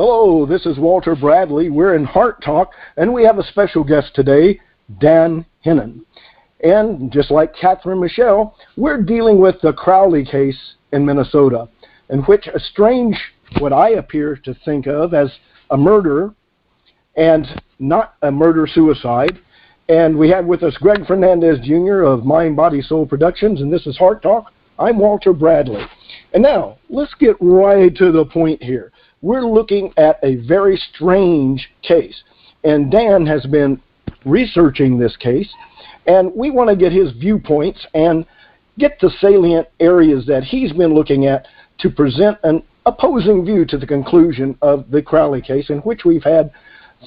Hello, this is Walter Bradley. We're in Heart Talk, and we have a special guest today, Dan Hennen. And just like Catherine Michelle, we're dealing with the Crowley case in Minnesota, in which a strange, what I appear to think of as a murder, and not a murder-suicide. And we have with us Greg Fernandez Jr. of Mind, Body, Soul Productions, and this is Heart Talk. I'm Walter Bradley. And now, let's get right to the point here. We're looking at a very strange case, and Dan has been researching this case, and we want to get his viewpoints and get the salient areas that he's been looking at to present an opposing view to the conclusion of the Crowley case, in which we've had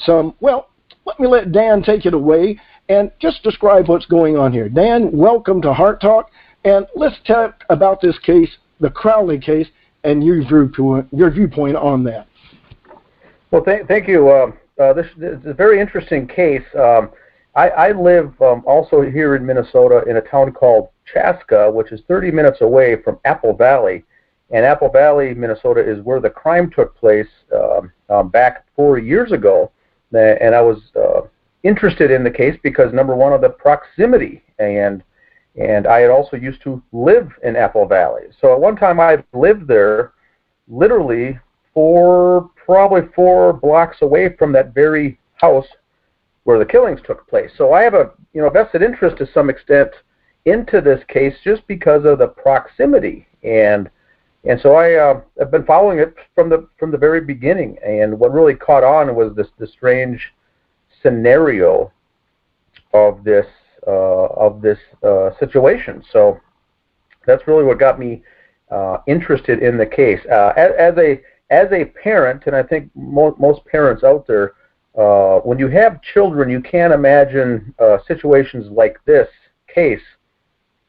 some, well, let me let Dan take it away and just describe what's going on here. Dan, welcome to Heart Talk, and let's talk about this case, the Crowley case, and your viewpoint on that. Well, thank you. This is a very interesting case. I live also here in Minnesota in a town called Chaska, which is 30 minutes away from Apple Valley. And Apple Valley, Minnesota, is where the crime took place back 4 years ago. And I was interested in the case because, number one, of the proximity, and I had also used to live in Apple Valley. So at one time I lived there literally probably 4 blocks away from that very house where the killings took place. So I have a vested interest to some extent into this case just because of the proximity. And so I've been following it from the very beginning. And what really caught on was the strange scenario of this situation. So that's really what got me interested in the case. As a parent, and I think most parents out there, when you have children, you can't imagine situations like this case,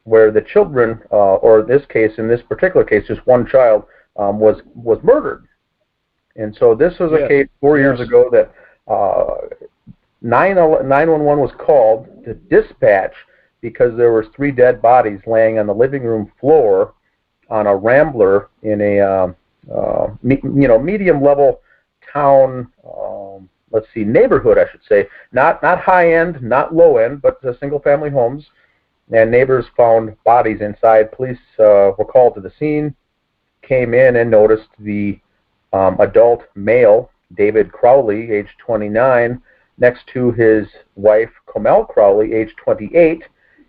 where the children, or in this particular case, just one child, was murdered. And so this was a case 4 years ago that 911 was called to dispatch because there was 3 dead bodies laying on the living room floor on a rambler in a medium level town, neighborhood, I should say, not high end, not low end, but single family homes. And neighbors found bodies inside. Police were called to the scene, came in and noticed the adult male, David Crowley, age 29, next to his wife, Comel Crowley, age 28,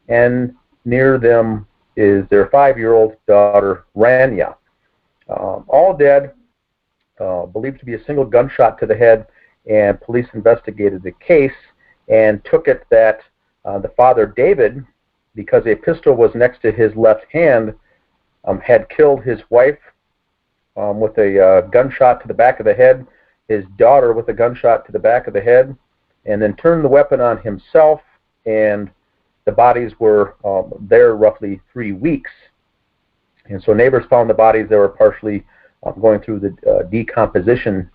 and near them is their 5-year-old daughter, Rania. All dead, believed to be a single gunshot to the head, and police investigated the case and took it that the father, David, because a pistol was next to his left hand, had killed his wife with a gunshot to the back of the head, his daughter with a gunshot to the back of the head, and then turned the weapon on himself, and the bodies were there roughly 3 weeks. And so neighbors found the bodies that were partially going through the decomposition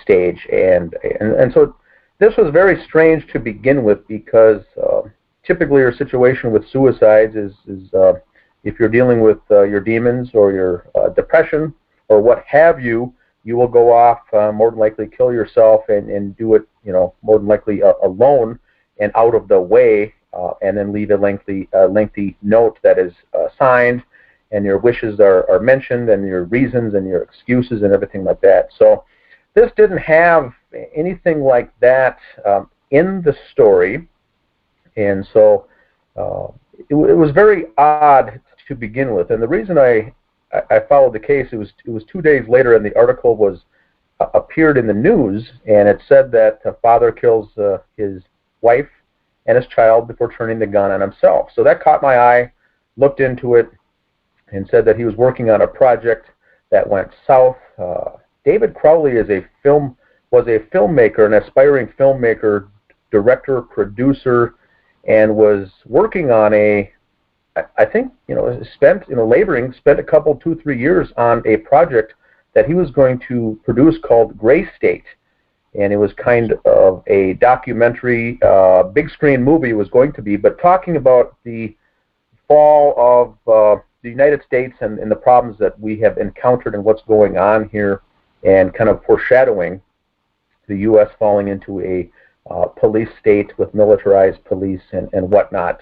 stage. And so this was very strange to begin with, because typically your situation with suicides is if you're dealing with your demons or your depression or what have you, you will go off, more than likely kill yourself and do it, more than likely alone and out of the way, and then leave a lengthy note that is signed, and your wishes are mentioned, and your reasons and your excuses and everything like that. So this didn't have anything like that in the story, and so it was very odd to begin with. And the reason I followed the case, it was 2 days later, and the article appeared in the news, and it said that a father kills his wife and his child before turning the gun on himself. So that caught my eye, looked into it, and said that he was working on a project that went south. David Crowley was a filmmaker, an aspiring filmmaker, director, producer, and was working on spent a couple, 2-3 years on a project that he was going to produce called Gray State. And it was kind of a documentary, big screen movie it was going to be, but talking about the fall of the United States and the problems that we have encountered and what's going on here and kind of foreshadowing the U.S. falling into a police state with militarized police and whatnot.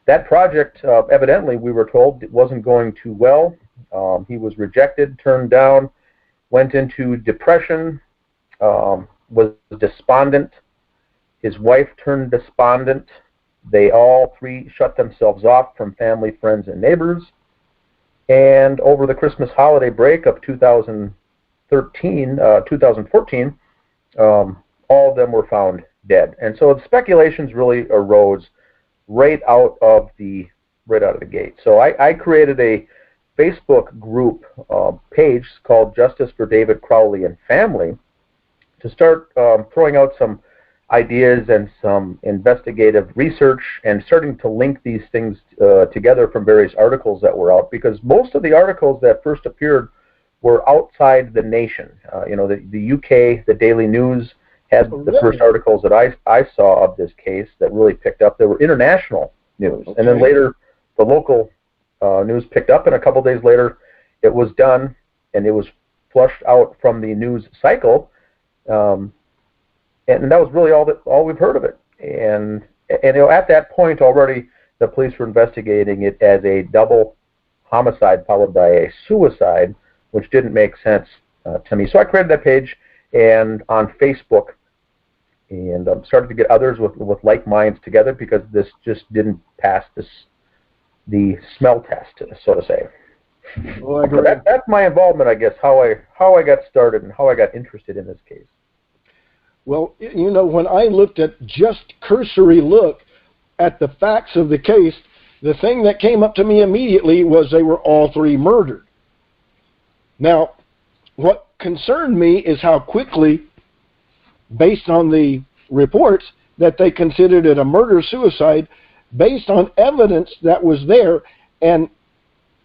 That project, evidently, we were told, wasn't going too well. He was rejected, turned down, went into depression, was despondent. His wife turned despondent. They all three shut themselves off from family, friends, and neighbors. And over the Christmas holiday break of 2014, all of them were found dead. And so the speculations really arose right out of the gate. So I created a Facebook group page called Justice for David Crowley and Family to start throwing out some ideas and some investigative research and starting to link these things together from various articles that were out, because most of the articles that first appeared were outside the nation. The UK, the Daily News, had the first articles that I saw of this case that really picked up. They were international news. Okay. And then later, the local news picked up, and a couple days later, it was done, and it was flushed out from the news cycle. And that was really all we've heard of it. And at that point already, the police were investigating it as a double homicide followed by a suicide, which didn't make sense to me. So I created that page and on Facebook, and started to get others with like minds together, because this just didn't pass the smell test, so to say. Well, so that's my involvement, I guess, how I got started and how I got interested in this case. Well, when I looked at just cursory look at the facts of the case, the thing that came up to me immediately was they were all three murdered. Now, what concerned me is how quickly, based on the reports, that they considered it a murder-suicide based on evidence that was there, and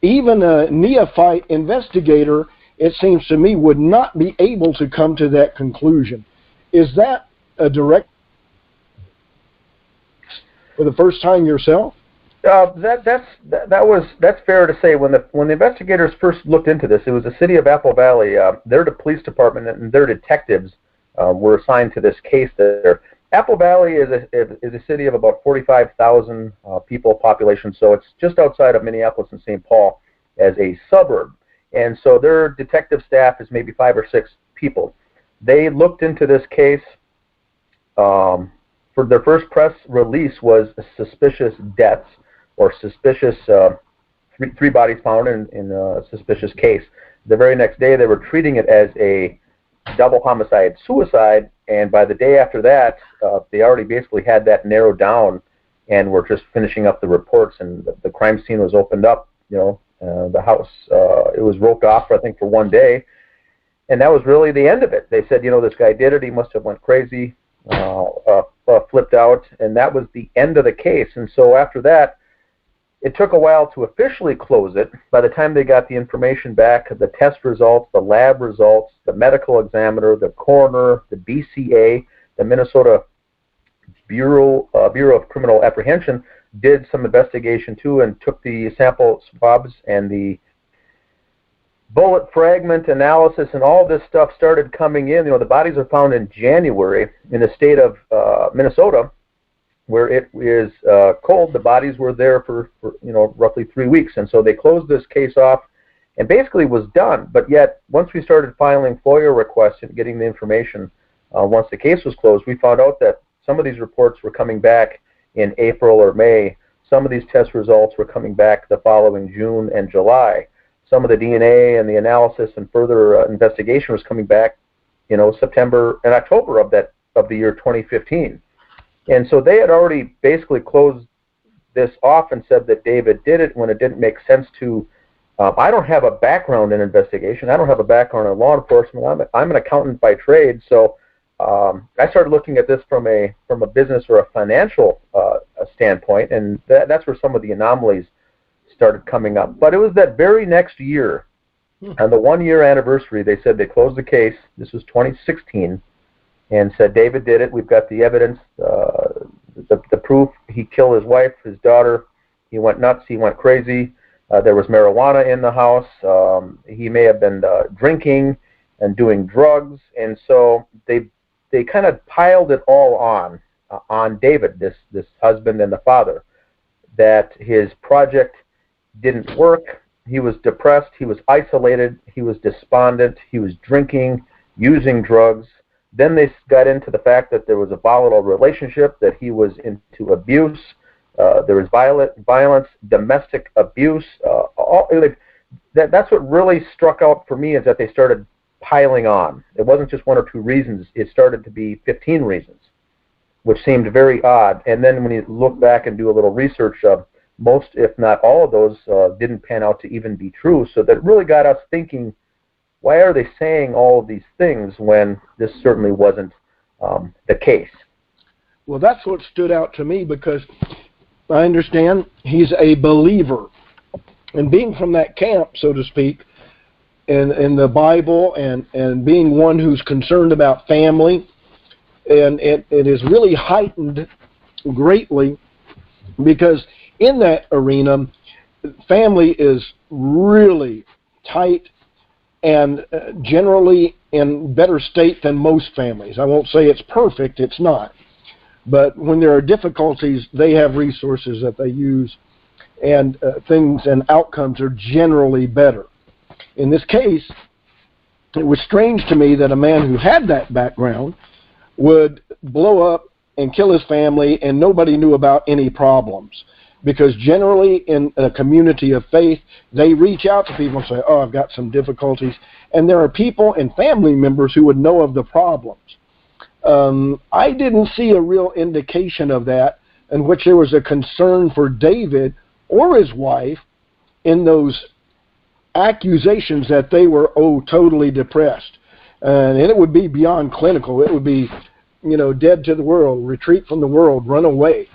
even a neophyte investigator, it seems to me, would not be able to come to that conclusion. Is that a direct for the first time yourself? That's fair to say. When the investigators first looked into this, it was the city of Apple Valley. Their police department and their detectives were assigned to this case there. Apple Valley is a city of about 45,000 people population, so it's just outside of Minneapolis and St. Paul as a suburb. And so their detective staff is maybe 5 or 6 people. They looked into this case. For their first press release was suspicious deaths, or suspicious three bodies found in a suspicious case. The very next day, they were treating it as a double homicide suicide, and by the day after that, they already basically had that narrowed down and were just finishing up the reports, and the crime scene was opened up. The house, it was roped off, I think, for one day, and that was really the end of it. They said, this guy did it, he must have went crazy, flipped out, and that was the end of the case. And so after that, it took a while to officially close it. By the time they got the information back, the test results, the lab results, the medical examiner, the coroner, the BCA, the Minnesota Bureau of Criminal Apprehension did some investigation too, and took the sample swabs, and the bullet fragment analysis and all this stuff started coming in. The bodies are found in January in the state of Minnesota, where it is cold. The bodies were there for roughly 3 weeks, and so they closed this case off and basically was done. But yet, once we started filing FOIA requests and getting the information, once the case was closed, we found out that some of these reports were coming back in April or May. Some of these test results were coming back the following June and July. Some of the DNA and the analysis and further investigation was coming back, September and October of the year 2015. And so they had already basically closed this off and said that David did it when it didn't make sense to. I don't have a background in investigation. I don't have a background in law enforcement. I'm an accountant by trade, so I started looking at this from a business or a financial standpoint, and that's where some of the anomalies started coming up. But it was that very next year, on the 1-year anniversary, they said they closed the case. This was 2016, and said David did it. We've got the evidence, the proof. He killed his wife, his daughter. He went nuts. He went crazy. There was marijuana in the house. He may have been drinking. and doing drugs, and so they kind of piled it all on David, this husband and the father, that his project didn't work. He was depressed, he was isolated, he was despondent, he was drinking, using drugs. Then they got into the fact that there was a volatile relationship, that he was into abuse, there was violence, domestic abuse. That's what really struck out for me, is that they started piling on. It wasn't just one or two reasons, it started to be 15 reasons, which seemed very odd. And then when you look back and do a little research, most, if not all of those, didn't pan out to even be true. So that really got us thinking, why are they saying all of these things when this certainly wasn't the case? Well, that's what stood out to me, because I understand he's a believer. And being from that camp, so to speak, in the Bible, and being one who's concerned about family, and it is really heightened greatly, because in that arena, family is really tight and generally in better state than most families. I won't say it's perfect, it's not. But when there are difficulties, they have resources that they use, and things and outcomes are generally better. In this case, it was strange to me that a man who had that background would blow up and kill his family and nobody knew about any problems. Because generally in a community of faith, they reach out to people and say, oh, I've got some difficulties. And there are people and family members who would know of the problems. I didn't see a real indication of that, in which there was a concern for David or his wife in those accusations that they were, totally depressed. And it would be beyond clinical. It would be, dead to the world, retreat from the world, run away.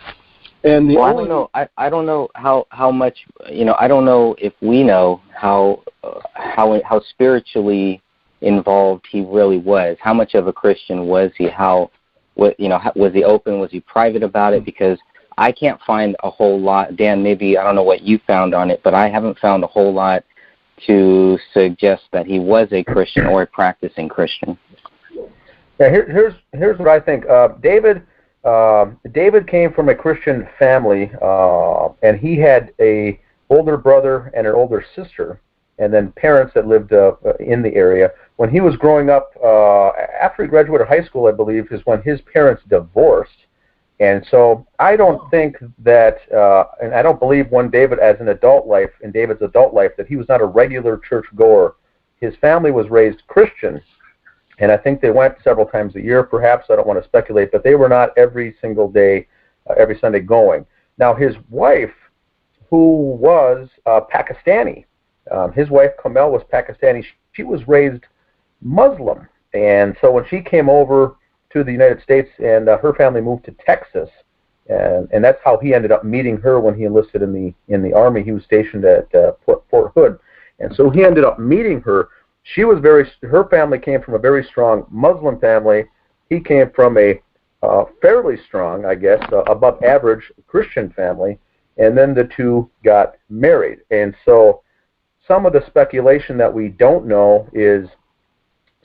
And I don't know. I don't know how much, I don't know if we know how spiritually involved he really was. How much of a Christian was he? Was he open? Was he private about it? Because I can't find a whole lot. Dan, maybe, I don't know what you found on it, but I haven't found a whole lot to suggest that he was a Christian or a practicing Christian. Yeah, here's what I think. David came from a Christian family, and he had a older brother and an older sister, and then parents that lived in the area. When he was growing up, after he graduated high school, I believe, is when his parents divorced. And so I don't think that, and I don't believe when David's adult life, that he was not a regular church goer. His family was raised Christian, and I think they went several times a year, perhaps. I don't want to speculate, but they were not every single day, every Sunday going. Now, his wife, who was Pakistani, his wife, Kamel, was Pakistani. She was raised Muslim, and so when she came over to the United States, and her family moved to Texas, and that's how he ended up meeting her when he enlisted in the Army. He was stationed at Fort Hood, and so he ended up meeting her. Her family came from a very strong Muslim family. He came from a fairly strong, I guess, above average Christian family, and then the two got married. And so some of the speculation that we don't know is,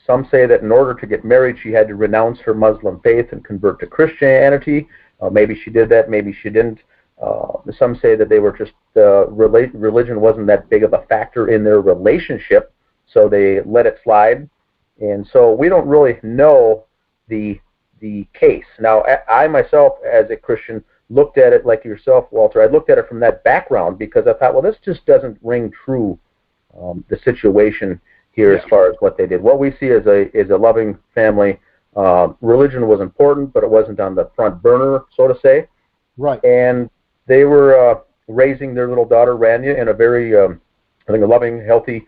some say that in order to get married, she had to renounce her Muslim faith and convert to Christianity. Maybe she did that, maybe she didn't. Some say that they were just, religion wasn't that big of a factor in their relationship, so they let it slide. And so we don't really know the case. Now, I myself, as a Christian, looked at it like yourself, Walter. I looked at it from that background, because I thought, well, this just doesn't ring true, the situation here, as far as what they did. What we see is a loving family. Religion was important, but it wasn't on the front burner, so to say. Right. And they were raising their little daughter, Rania, in a very, I think, a loving, healthy,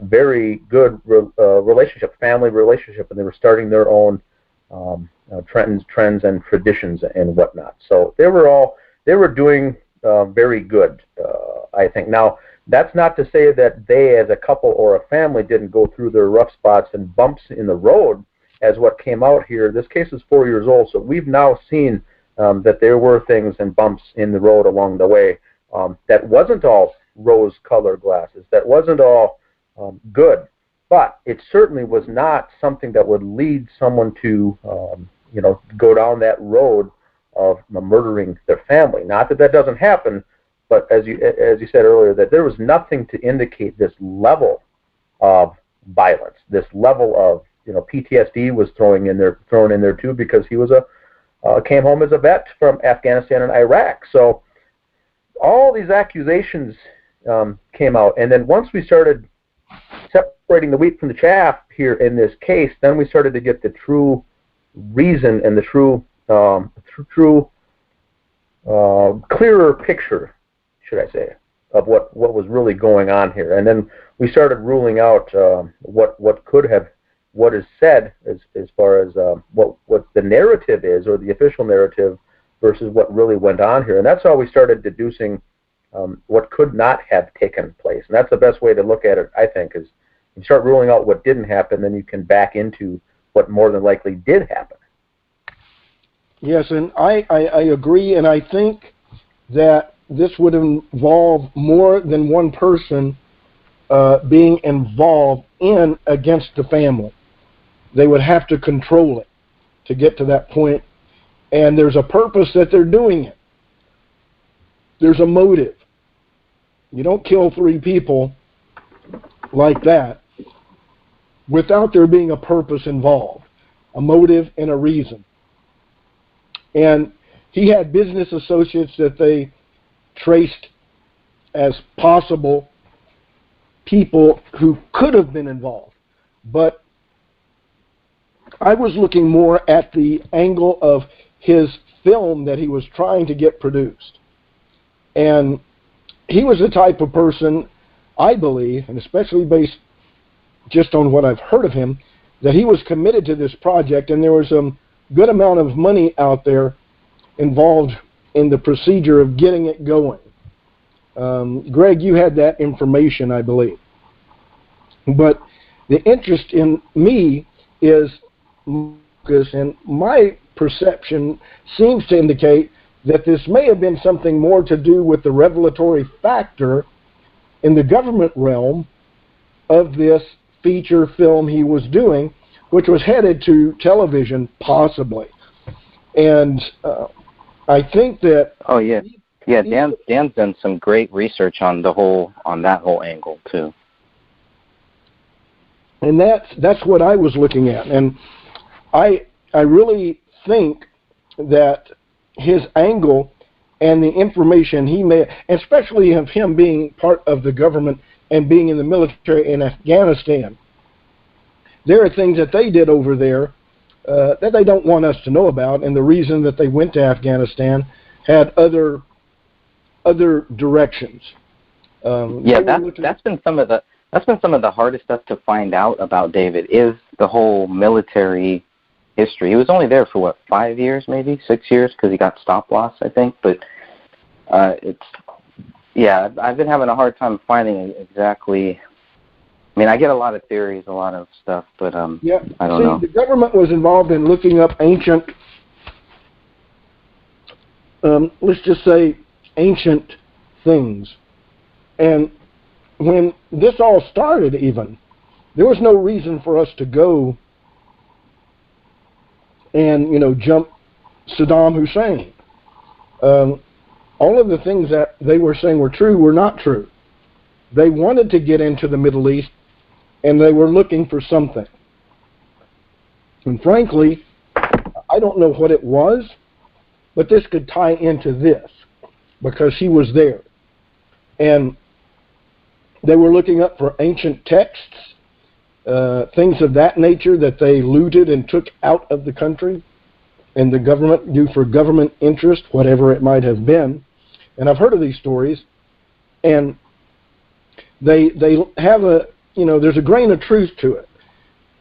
very good relationship, family relationship, and they were starting their own trends and traditions and whatnot. So they were doing very good, I think. Now, that's not to say that they, as a couple or a family, didn't go through their rough spots and bumps in the road, as what came out here. This case is 4 years old, so we've now seen that there were things and bumps in the road along the way. That wasn't all rose-colored glasses. That wasn't all good. but it certainly was not something that would lead someone to, go down that road of murdering their family. Not that that doesn't happen, but as you said earlier, that there was nothing to indicate this level of violence, this level of PTSD was thrown in there too, because he was came home as a vet from Afghanistan and Iraq. So all these accusations came out, and then once we started separating the wheat from the chaff here in this case, then we started to get the true reason and the true clearer picture, should I say, of what was really going on here. And then we started ruling out what is said as far as what the narrative is, or the official narrative, versus what really went on here. And that's how we started deducing what could not have taken place. And that's the best way to look at it, I think, is you start ruling out what didn't happen, then you can back into what more than likely did happen. Yes, and I agree, and I think that this would involve more than one person being involved in against the family. They would have to control it to get to that point, and there's a purpose that they're doing it. There's a motive. You don't kill 3 people like that without there being a purpose involved, a motive and a reason. And he had business associates that they traced as possible people who could have been involved. But I was looking more at the angle of his film that he was trying to get produced. And he was the type of person, I believe, and especially based just on what I've heard of him, that he was committed to this project, and there was a good amount of money out there involved in the procedure of getting it going. Greg, you had that information, I believe. But the interest in me is, and my perception seems to indicate that this may have been something more to do with the revelatory factor in the government realm of this feature film he was doing, which was headed to television, possibly. And I think that... Oh, yeah. Yeah, Dan's done some great research on that whole angle, too. And that's what I was looking at. And I really think that his angle and the information he made, especially of him being part of the government and being in the military in Afghanistan, there are things that they did over there that they don't want us to know about, and the reason that they went to Afghanistan had other directions. Yeah, that's been some of the hardest stuff to find out about David, is the whole military history. He was only there for, 5 years, maybe 6 years, because he got stop loss, I think. But I've been having a hard time finding exactly. I mean, I get a lot of theories, a lot of stuff, but I don't know. The government was involved in looking up ancient, let's just say, ancient things. And when this all started, even, there was no reason for us to go and, jump Saddam Hussein. All of the things that they were saying were true were not true. They wanted to get into the Middle East, and they were looking for something. And frankly, I don't know what it was, but this could tie into this, because he was there. And they were looking up for ancient texts, things of that nature that they looted and took out of the country, and the government do for government interest, whatever it might have been. And I've heard of these stories, and they have there's a grain of truth to it.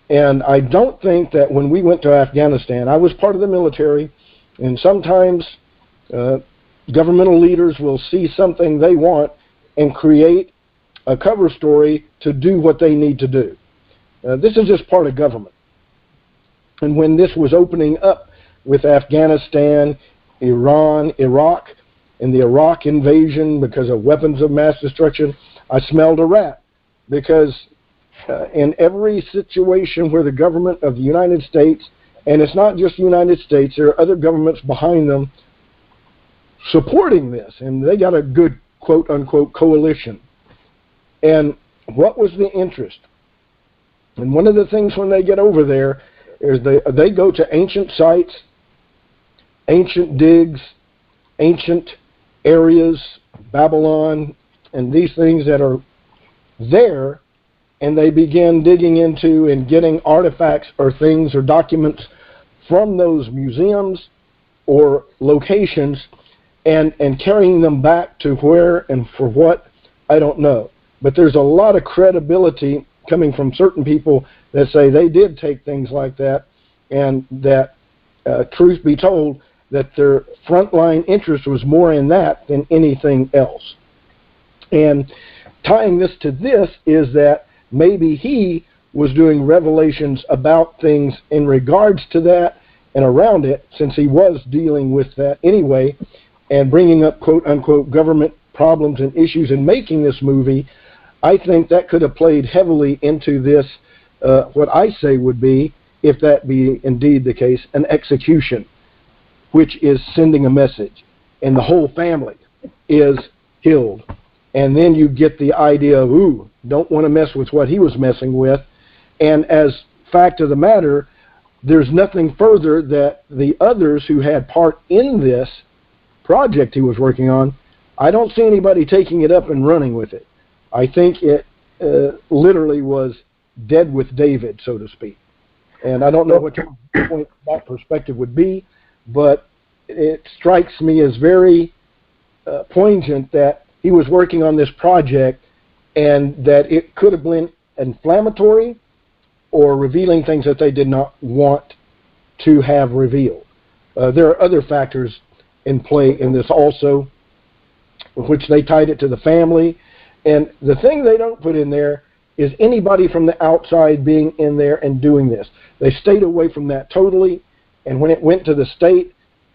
And I don't think that when we went to Afghanistan, I was part of the military, and sometimes governmental leaders will see something they want and create a cover story to do what they need to do. This is just part of government. And when this was opening up with Afghanistan, Iran, Iraq, and the Iraq invasion because of weapons of mass destruction, I smelled a rat, because in every situation where the government of the United States, and it's not just the United States, there are other governments behind them supporting this, and they got a good quote-unquote coalition. And what was the interest? And one of the things when they get over there is they go to ancient sites, ancient digs, ancient areas, Babylon, and these things that are there, and they begin digging into and getting artifacts or things or documents from those museums or locations and carrying them back to where and for what, I don't know. But there's a lot of credibility coming from certain people that say they did take things like that, and that, truth be told, that their frontline interest was more in that than anything else. And tying this to this is that maybe he was doing revelations about things in regards to that and around it, since he was dealing with that anyway, and bringing up quote-unquote government problems and issues and making this movie. I think that could have played heavily into this, what I say would be, if that be indeed the case, an execution, which is sending a message, and the whole family is killed. And then you get the idea of, ooh, don't want to mess with what he was messing with. And as fact of the matter, there's nothing further that the others who had part in this project he was working on, I don't see anybody taking it up and running with it. I think it literally was dead with David, so to speak. And I don't know what your point that perspective would be, but it strikes me as very poignant that he was working on this project and that it could have been inflammatory or revealing things that they did not want to have revealed. There are other factors in play in this also, which they tied it to the family. And the thing they don't put in there is anybody from the outside being in there and doing this. They stayed away from that totally, and when it went to the state,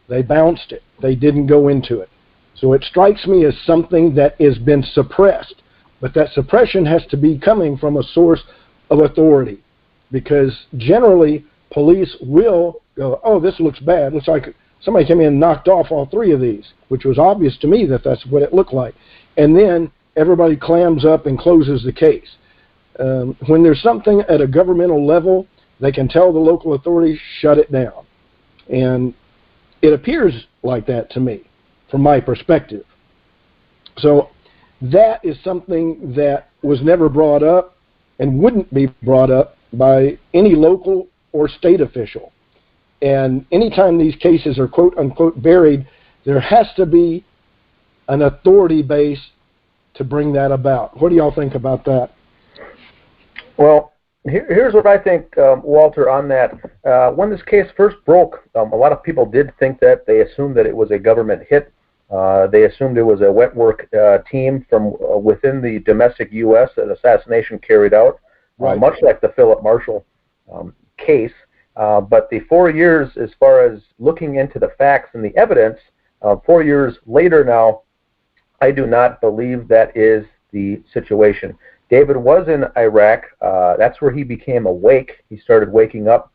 they bounced it. They didn't go into it. So it strikes me as something that has been suppressed, but that suppression has to be coming from a source of authority, because generally police will go, oh, this looks bad. Looks like somebody came in and knocked off all three of these, which was obvious to me that that's what it looked like. And then everybody clams up and closes the case. When there's something at a governmental level, they can tell the local authorities, shut it down. And it appears like that to me, from my perspective. So that is something that was never brought up and wouldn't be brought up by any local or state official. And anytime these cases are quote-unquote buried, there has to be an authority base to bring that about. What do y'all think about that? Well, here's what I think, Walter, on that. When this case first broke, a lot of people did think that. They assumed that it was a government hit. They assumed it was a wet work team from within the domestic U.S. an assassination carried out, right. Much like the Philip Marshall case. But the 4 years, as far as looking into the facts and the evidence, 4 years later now, I do not believe that is the situation. David was in Iraq. That's where he became awake. He started waking up.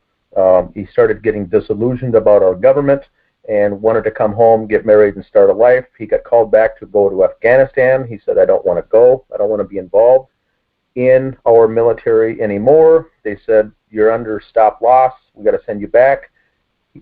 He started getting disillusioned about our government and wanted to come home, get married, and start a life. He got called back to go to Afghanistan. He said, I don't want to go. I don't want to be involved in our military anymore. They said, you're under stop loss. We got to send you back.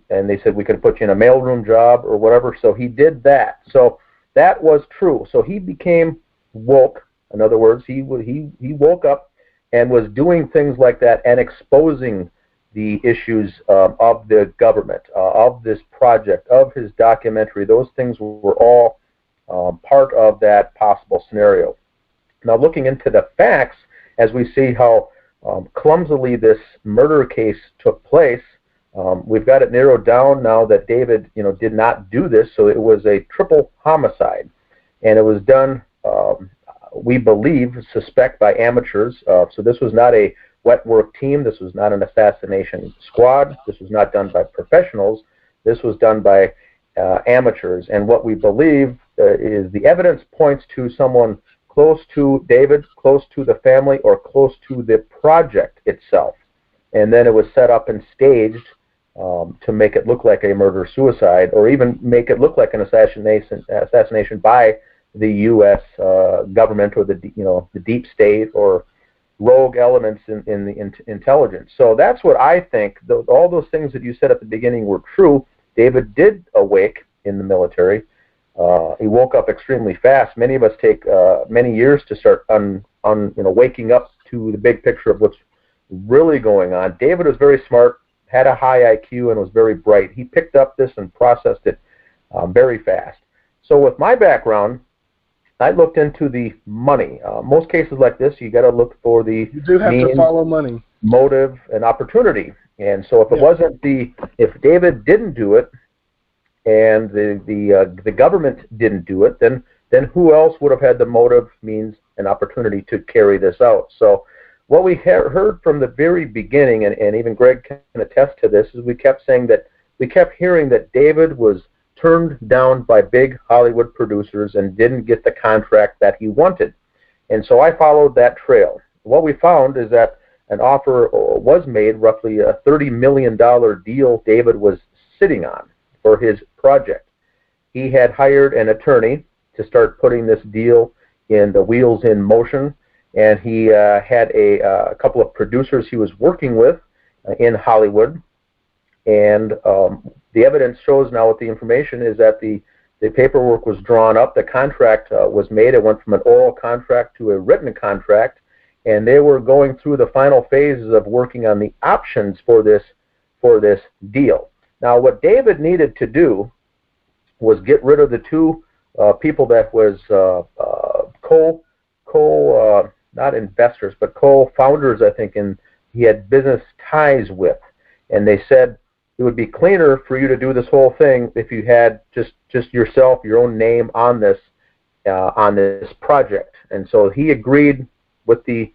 And they said we could put you in a mailroom job or whatever. So he did that. So that was true. So he became woke. In other words, he woke up and was doing things like that and exposing the issues of the government, of this project, of his documentary. Those things were all part of that possible scenario. Now, looking into the facts, as we see how clumsily this murder case took place, we've got it narrowed down now that David, did not do this, so it was a triple homicide, and it was done, we suspect by amateurs. So this was not a wet work team. This was not an assassination squad. This was not done by professionals. This was done by amateurs. And what we believe is the evidence points to someone close to David, close to the family, or close to the project itself. And then it was set up and staged to make it look like a murder-suicide, or even make it look like an assassination by the U.S. Government, or the deep state, or rogue elements in the intelligence. So that's what I think. All those things that you said at the beginning were true. David did awake in the military. He woke up extremely fast. Many of us take many years to start waking up to the big picture of what's really going on. David was very smart, had a high IQ, and was very bright. He picked up this and processed it very fast. So with my background, I looked into the money. Most cases like this, you got to look for the You do have to follow money, motive, and opportunity. And so if it wasn't if David didn't do it, and the government didn't do it, then who else would have had the motive, means, and opportunity to carry this out? So what we heard from the very beginning, and even Greg can attest to this, is we kept hearing that David was turned down by big Hollywood producers and didn't get the contract that he wanted. And so I followed that trail. What we found is that an offer was made, roughly a $30 million deal David was sitting on for his project. He had hired an attorney to start putting this deal in the wheels in motion, and he had a couple of producers he was working with in Hollywood. And the evidence shows now, with the information, is that the paperwork was drawn up, the contract was made. It went from an oral contract to a written contract, and they were going through the final phases of working on the options for this deal. Now, what David needed to do was get rid of the two people that was not investors, but co-founders, I think, and he had business ties with. And they said it would be cleaner for you to do this whole thing if you had just yourself, your own name on this project. And so he agreed with the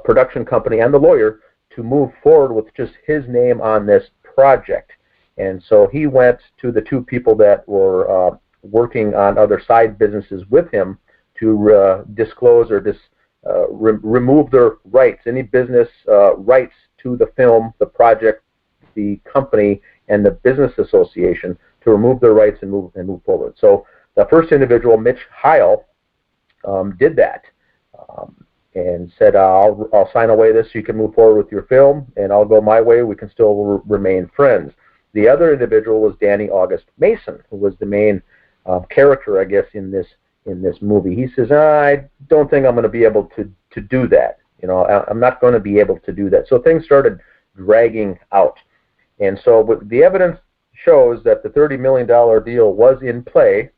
production company and the lawyer to move forward with just his name on this project. And so he went to the two people that were working on other side businesses with him to disclose or remove their rights, any business rights to the film, the project, the company, and the business association, to remove their rights and move forward. So the first individual, Mitch Heil, did that and said, I'll sign away this so you can move forward with your film, and I'll go my way. We can still remain friends. The other individual was Danny August Mason, who was the main character, I guess, in this movie. He says, I don't think I'm going to be able to do that. I'm not going to be able to do that. So things started dragging out. And so the evidence shows that the $30 million deal was in play.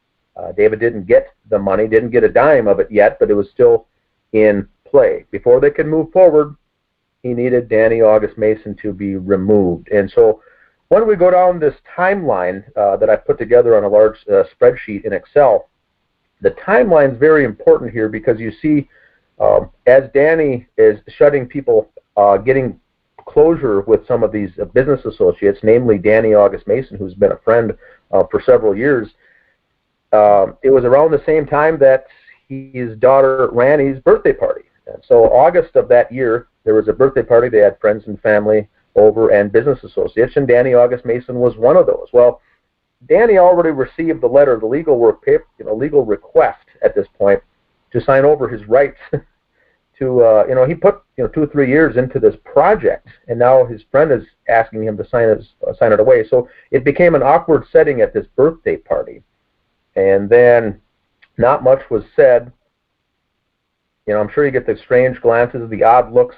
David didn't get the money, didn't get a dime of it yet, but it was still in play. Before they could move forward, he needed Danny August Mason to be removed. And so when we go down this timeline that I put together on a large spreadsheet in Excel, the timeline is very important here, because you see, as Danny is shutting people, getting closure with some of these business associates, namely Danny August Mason, who's been a friend for several years, it was around the same time that his daughter Ranny's birthday party. And so August of that year, there was a birthday party. They had friends and family over and business associates, and Danny August Mason was one of those. Well, Danny already received the letter, the legal legal request at this point to sign over his rights to, he put 2 or 3 years into this project, and now his friend is asking him to sign it away. So it became an awkward setting at this birthday party, and then not much was said. I'm sure you get the strange glances, the odd looks,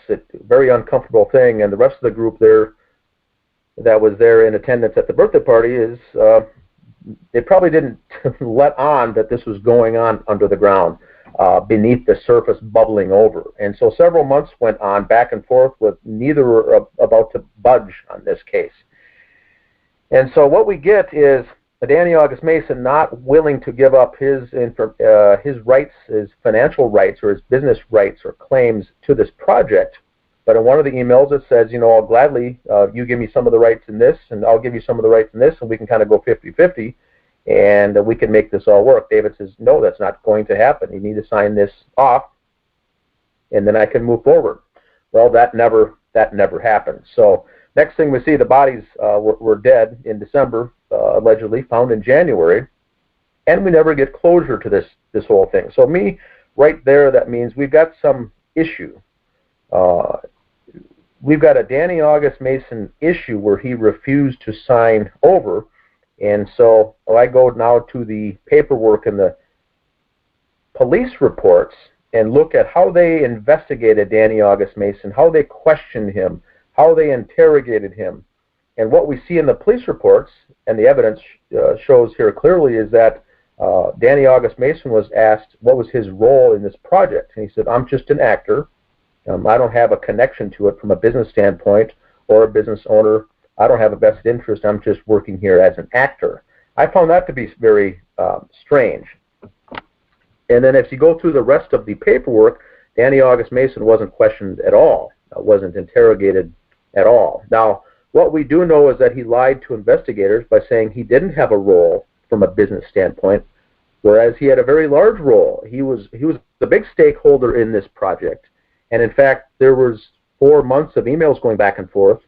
very uncomfortable thing, and the rest of the group there that was there in attendance at the birthday party is they probably didn't let on that this was going on under the ground, beneath the surface, bubbling over. And so several months went on back and forth with neither about to budge on this case. And so what we get is Danny August Mason not willing to give up his rights, his financial rights, or his business rights or claims to this project. But in one of the emails it says, I'll gladly, you give me some of the rights in this, and I'll give you some of the rights in this, and we can kind of go 50-50. and we can make this all work. David says, no, that's not going to happen. You need to sign this off, and then I can move forward. Well, that never happened. So next thing we see, the bodies were dead in December, allegedly found in January, and we never get closure to this whole thing. So me, right there, that means we've got some issue. We've got a Danny August Mason issue where he refused to sign over, and so I go now to the paperwork and the police reports and look at how they investigated Danny August Mason, how they questioned him, how they interrogated him. And what we see in the police reports, and the evidence shows here clearly, is that Danny August Mason was asked what was his role in this project. And he said, I'm just an actor. I don't have a connection to it from a business standpoint or a business owner. I don't have a vested interest. I'm just working here as an actor. I found that to be very strange. And then if you go through the rest of the paperwork, Danny August Mason wasn't questioned at all, wasn't interrogated at all. Now, what we do know is that he lied to investigators by saying he didn't have a role from a business standpoint, whereas he had a very large role. He was the big stakeholder in this project. And in fact, there was 4 months of emails going back and forth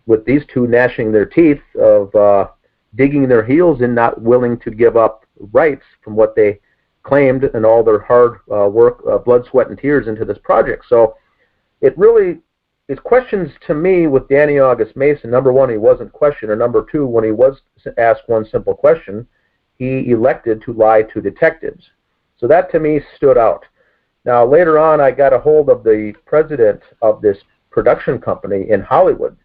with these two gnashing their teeth of digging their heels and not willing to give up rights from what they claimed and all their hard work, blood, sweat, and tears into this project. So it really is questions to me with Danny August Mason. Number one, he wasn't questioned, or number two, when he was asked one simple question, he elected to lie to detectives. So that to me stood out. Now later on, I got a hold of the president of this production company in Hollywood,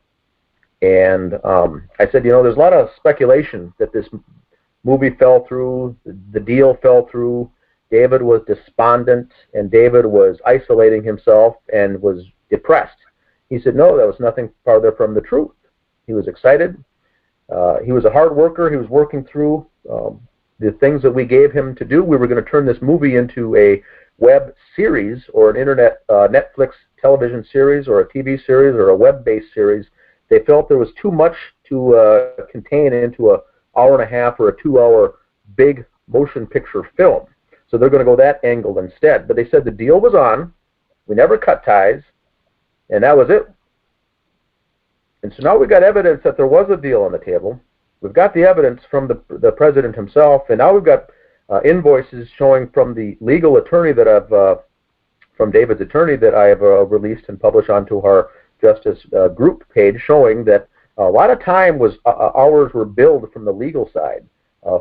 and I said, you know, there's a lot of speculation that this movie fell through, the deal fell through, David was despondent, and David was isolating himself and was depressed. He said, no, that was nothing farther from the truth. He was excited. He was a hard worker. He was working through the things that we gave him to do. We were going to turn this movie into a web series or an internet Netflix television series or a TV series or a web-based series. They felt there was too much to contain into an hour-and-a-half or a 2-hour big motion picture film. So they're going to go that angle instead. But they said the deal was on. We never cut ties. And that was it. And so now we've got evidence that there was a deal on the table. We've got the evidence from the president himself, and now we've got invoices showing from the legal attorney that from David's attorney that I have released and published onto our Justice group page, showing that a lot of time was hours were billed from the legal side,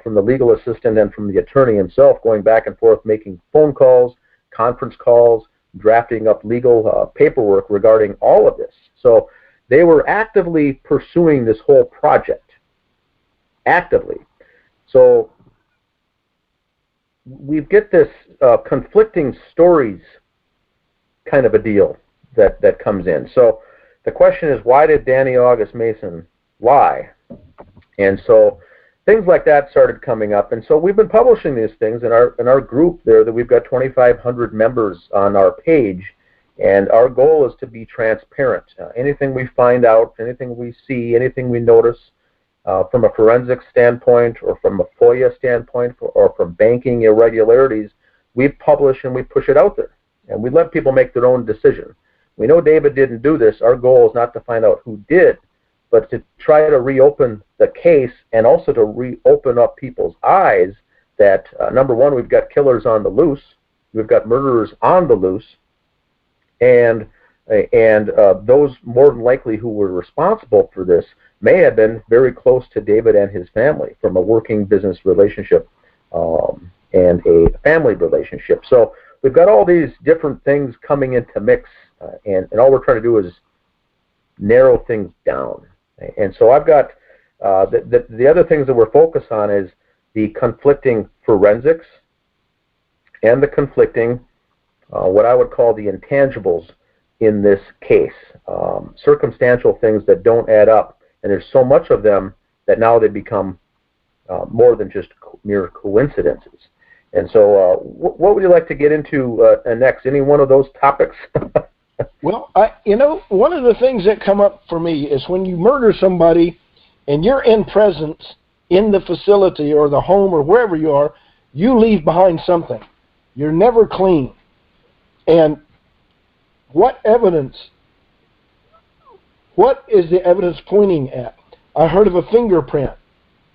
from the legal assistant and from the attorney himself, going back and forth, making phone calls, conference calls, drafting up legal paperwork regarding all of this. So they were actively pursuing this whole project, actively. So we get this conflicting stories kind of a deal that comes in. So the question is, why did Danny August Mason lie? And so things like that started coming up, and so we've been publishing these things in our group there. That we've got 2,500 members on our page, and our goal is to be transparent. Anything we find out, anything we see, anything we notice from a forensic standpoint, or from a FOIA standpoint, or from banking irregularities, we publish and we push it out there, and we let people make their own decision. We know David didn't do this. Our goal is not to find out who did, but to try to reopen the case and also to reopen up people's eyes that, number one, we've got killers on the loose, we've got murderers on the loose, and those more than likely who were responsible for this may have been very close to David and his family from a working business relationship and a family relationship. So we've got all these different things coming into mix, and all we're trying to do is narrow things down. And so I've got the other things that we're focused on is the conflicting forensics and the conflicting, what I would call the intangibles in this case, circumstantial things that don't add up. And there's so much of them that now they become more than just mere coincidences. And so what would you like to get into next? Any one of those topics? Well, one of the things that come up for me is when you murder somebody and you're in presence in the facility or the home or wherever you are, you leave behind something. You're never clean. And what is the evidence pointing at? I heard of a fingerprint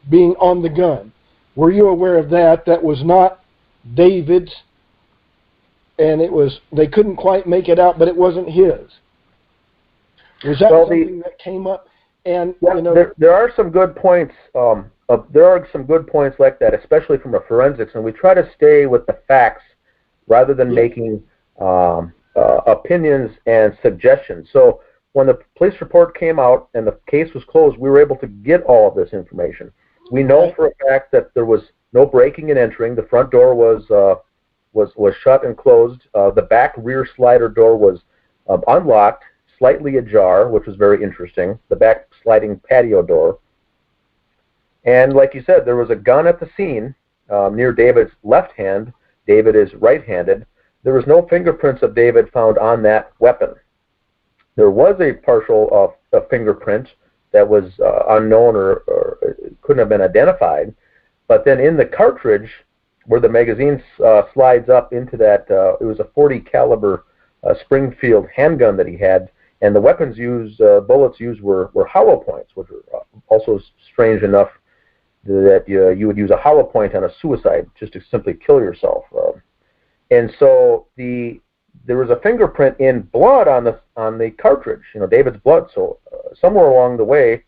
being on the gun. Were you aware of that? That was not David's, and they couldn't quite make it out, but it wasn't his. Was that something that came up? And yeah, there are some good points. There are some good points like that, especially from a forensics, and we try to stay with the facts rather than making opinions and suggestions. So when the police report came out and the case was closed, we were able to get all of this information. We know for a fact that there was no breaking and entering. The front door was shut and closed. The back rear slider door was unlocked, slightly ajar, which was very interesting. The back sliding patio door. And like you said, there was a gun at the scene near David's left hand. David is right-handed. There was no fingerprints of David found on that weapon. There was a partial fingerprint that was unknown or couldn't have been identified. But then in the cartridge, where the magazine slides up into that, it was a .40 caliber Springfield handgun that he had, and the weapons used, bullets used were hollow points, which are also strange enough that you would use a hollow point on a suicide just to simply kill yourself. And so there was a fingerprint in blood on the cartridge, David's blood. So somewhere along the way,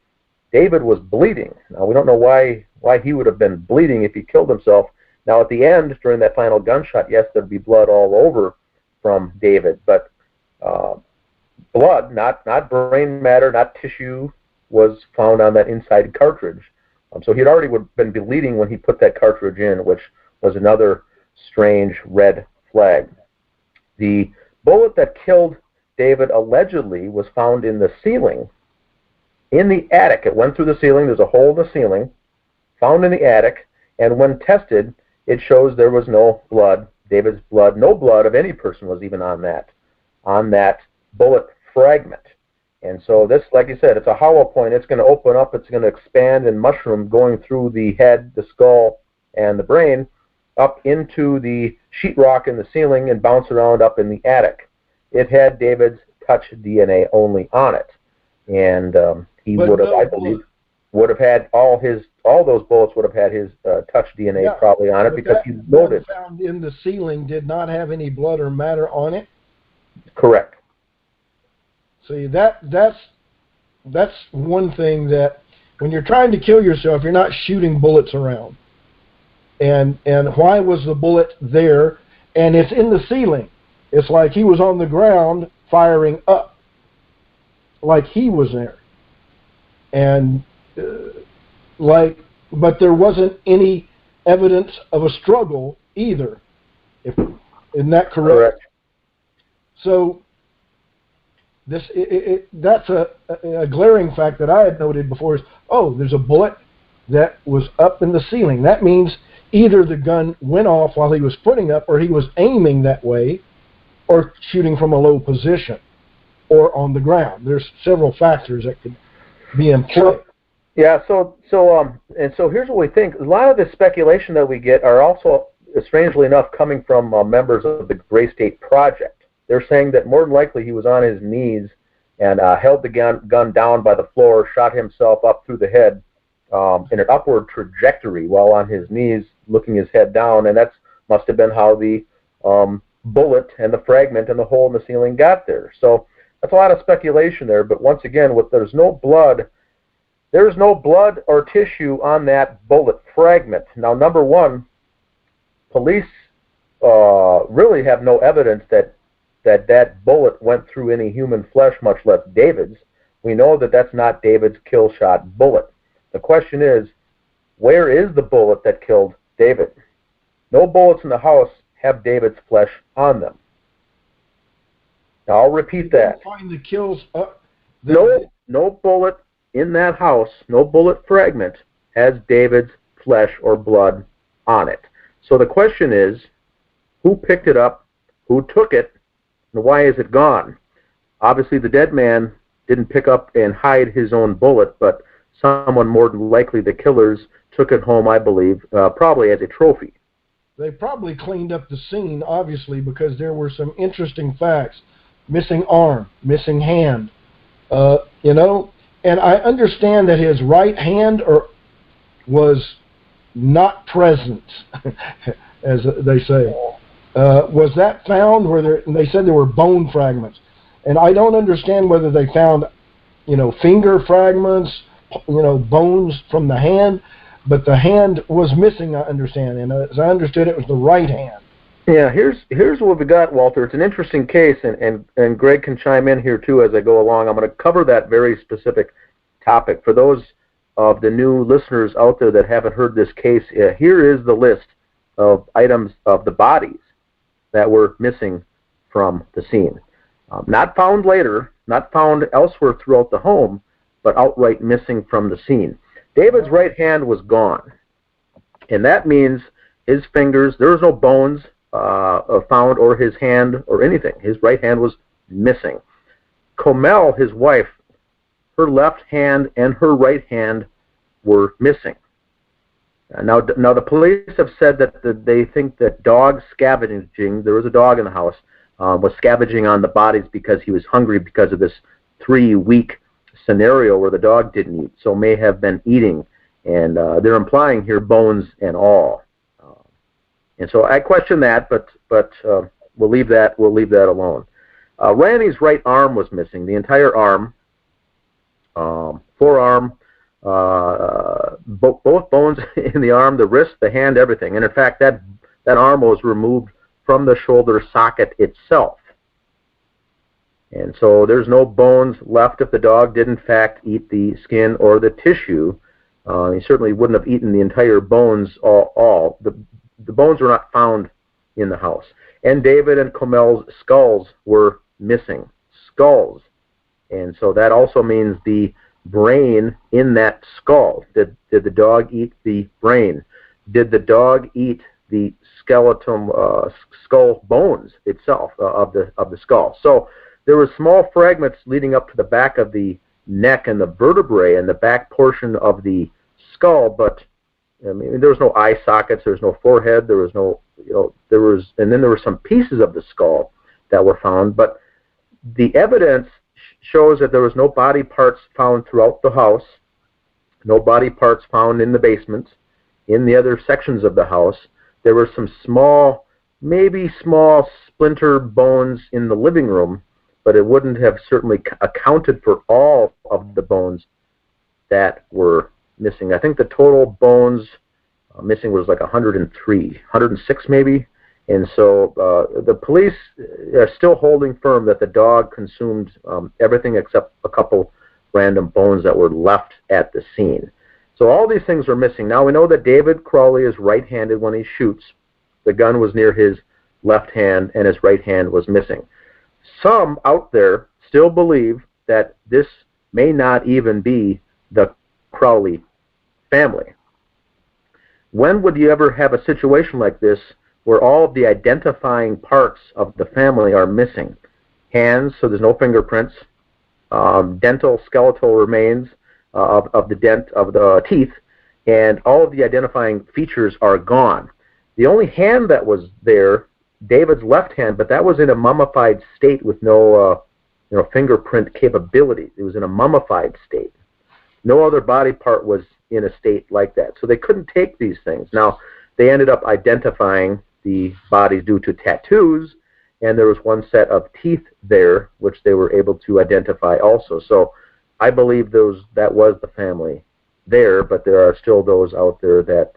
David was bleeding. Now we don't know why he would have been bleeding if he killed himself. Now at the end, during that final gunshot, yes, there'd be blood all over from David, but blood, not brain matter, not tissue, was found on that inside cartridge. So he'd already been bleeding when he put that cartridge in, which was another strange red flag. The bullet that killed David allegedly was found in the ceiling, in the attic. It went through the ceiling. There's a hole in the ceiling, found in the attic, and when tested, it shows there was no blood, David's blood, no blood of any person was even on that bullet fragment. And so this, like you said, it's a hollow point. It's going to open up. It's going to expand and mushroom, going through the head, the skull, and the brain, up into the sheetrock in the ceiling and bounce around up in the attic. It had David's touch DNA only on it. And he would have, I believe, would have had all those bullets would have had his touch DNA probably on it, because he noted. That found in the ceiling did not have any blood or matter on it? Correct. See, that's one thing that when you're trying to kill yourself, you're not shooting bullets around. And why was the bullet there? And it's in the ceiling. It's like he was on the ground firing up, like he was there. And but there wasn't any evidence of a struggle either. Isn't that correct? Correct. So that's a glaring fact that I had noted before, is, there's a bullet that was up in the ceiling. That means either the gun went off while he was putting up, or he was aiming that way, or shooting from a low position, or on the ground. There's several factors that could be in play. Yeah, so here's what we think. A lot of the speculation that we get are also, strangely enough, coming from members of the Gray State Project. They're saying that more than likely he was on his knees and held the gun down by the floor, shot himself up through the head in an upward trajectory while on his knees, looking his head down, and that must have been how the bullet and the fragment and the hole in the ceiling got there. So that's a lot of speculation there, but once again, there's no blood or tissue on that bullet fragment. Now, number one, police really have no evidence that bullet went through any human flesh, much less David's. We know that that's not David's kill shot bullet. The question is, where is the bullet that killed David? No bullets in the house have David's flesh on them. Now, I'll repeat that. Find the kills. No bullet in that house, no bullet fragment has David's flesh or blood on it. So the question is, who picked it up, who took it, and why is it gone? Obviously, the dead man didn't pick up and hide his own bullet, but someone more than likely the killers took it home, I believe, probably as a trophy. They probably cleaned up the scene, obviously, because there were some interesting facts. Missing arm, missing hand, and I understand that his right hand was not present, as they say. Was that found and they said there were bone fragments, and I don't understand whether they found, finger fragments, bones from the hand, but the hand was missing, I understand, and as I understood it was the right hand. Yeah, here's what we got, Walter. It's an interesting case, and Greg can chime in here too as I go along. I'm going to cover that very specific topic. For those of the new listeners out there that haven't heard this case, here is the list of items of the bodies that were missing from the scene. Not found later, not found elsewhere throughout the home, but outright missing from the scene. David's right hand was gone, and that means his fingers, there was no bones found, or his hand, or anything. His right hand was missing. Comel, his wife, her left hand and her right hand were missing. Now the police have said that they think that dog scavenging, there was a dog in the house, was scavenging on the bodies because he was hungry because of this 3-week scenario where the dog didn't eat, so may have been eating, and they're implying here bones and all. And so I question that, but we'll leave that alone. Randy's right arm was missing, the entire arm, forearm, both bones in the arm, the wrist, the hand, everything. And in fact, that arm was removed from the shoulder socket itself. And so there's no bones left if the dog did in fact eat the skin or the tissue. He certainly wouldn't have eaten the entire bones all. The bones were not found in the house. And David and Comel's skulls were missing. Skulls. And so that also means the brain in that skull. Did the dog eat the brain? Did the dog eat the skeleton, skull bones itself of the skull? So there were small fragments leading up to the back of the neck and the vertebrae and the back portion of the skull, but I mean, there was no eye sockets, there was no forehead, there was no, and then there were some pieces of the skull that were found, but the evidence shows that there was no body parts found throughout the house, no body parts found in the basement, in the other sections of the house. There were some small, maybe small splinter bones in the living room, but it wouldn't have certainly accounted for all of the bones that were missing. I think the total bones missing was like 103, 106 maybe. And so the police are still holding firm that the dog consumed everything except a couple random bones that were left at the scene. So all these things are missing. Now we know that David Crowley is right-handed when he shoots. The gun was near his left hand and his right hand was missing. Some out there still believe that this may not even be the Crowley family. When would you ever have a situation like this where all of the identifying parts of the family are missing? Hands, so there's no fingerprints, dental skeletal remains of the teeth, and all of the identifying features are gone. The only hand that was there, David's left hand, but that was in a mummified state with no fingerprint capability. It was in a mummified state. No other body part was in a state like that. So they couldn't take these things. Now, they ended up identifying the bodies due to tattoos, and there was one set of teeth there, which they were able to identify also. So I believe that was the family there, but there are still those out there that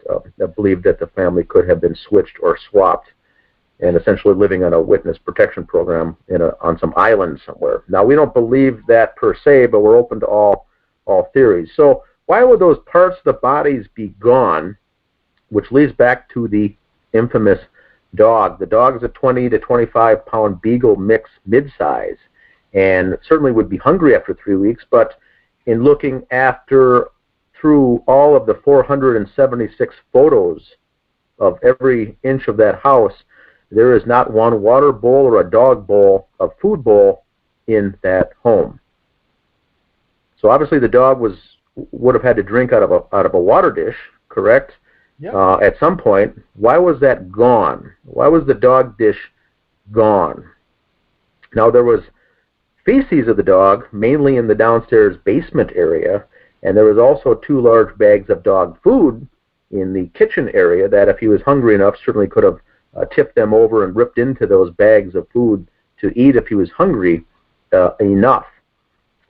believe that the family could have been switched or swapped and essentially living on a witness protection program on some island somewhere. Now, we don't believe that per se, but we're open to all theories. So why would those parts of the bodies be gone, which leads back to the infamous dog? The dog is a 20 to 25 pound beagle mix mid-size, and certainly would be hungry after 3 weeks, but in looking through all of the 476 photos of every inch of that house, there is not one water bowl or a dog bowl, a food bowl in that home. So obviously the dog was would have had to drink out of a water dish, correct? Yeah. At some point. Why was that gone? Why was the dog dish gone? Now, there was feces of the dog, mainly in the downstairs basement area, and there was also 2 large bags of dog food in the kitchen area that, if he was hungry enough, certainly could have tipped them over and ripped into those bags of food to eat if he was hungry enough.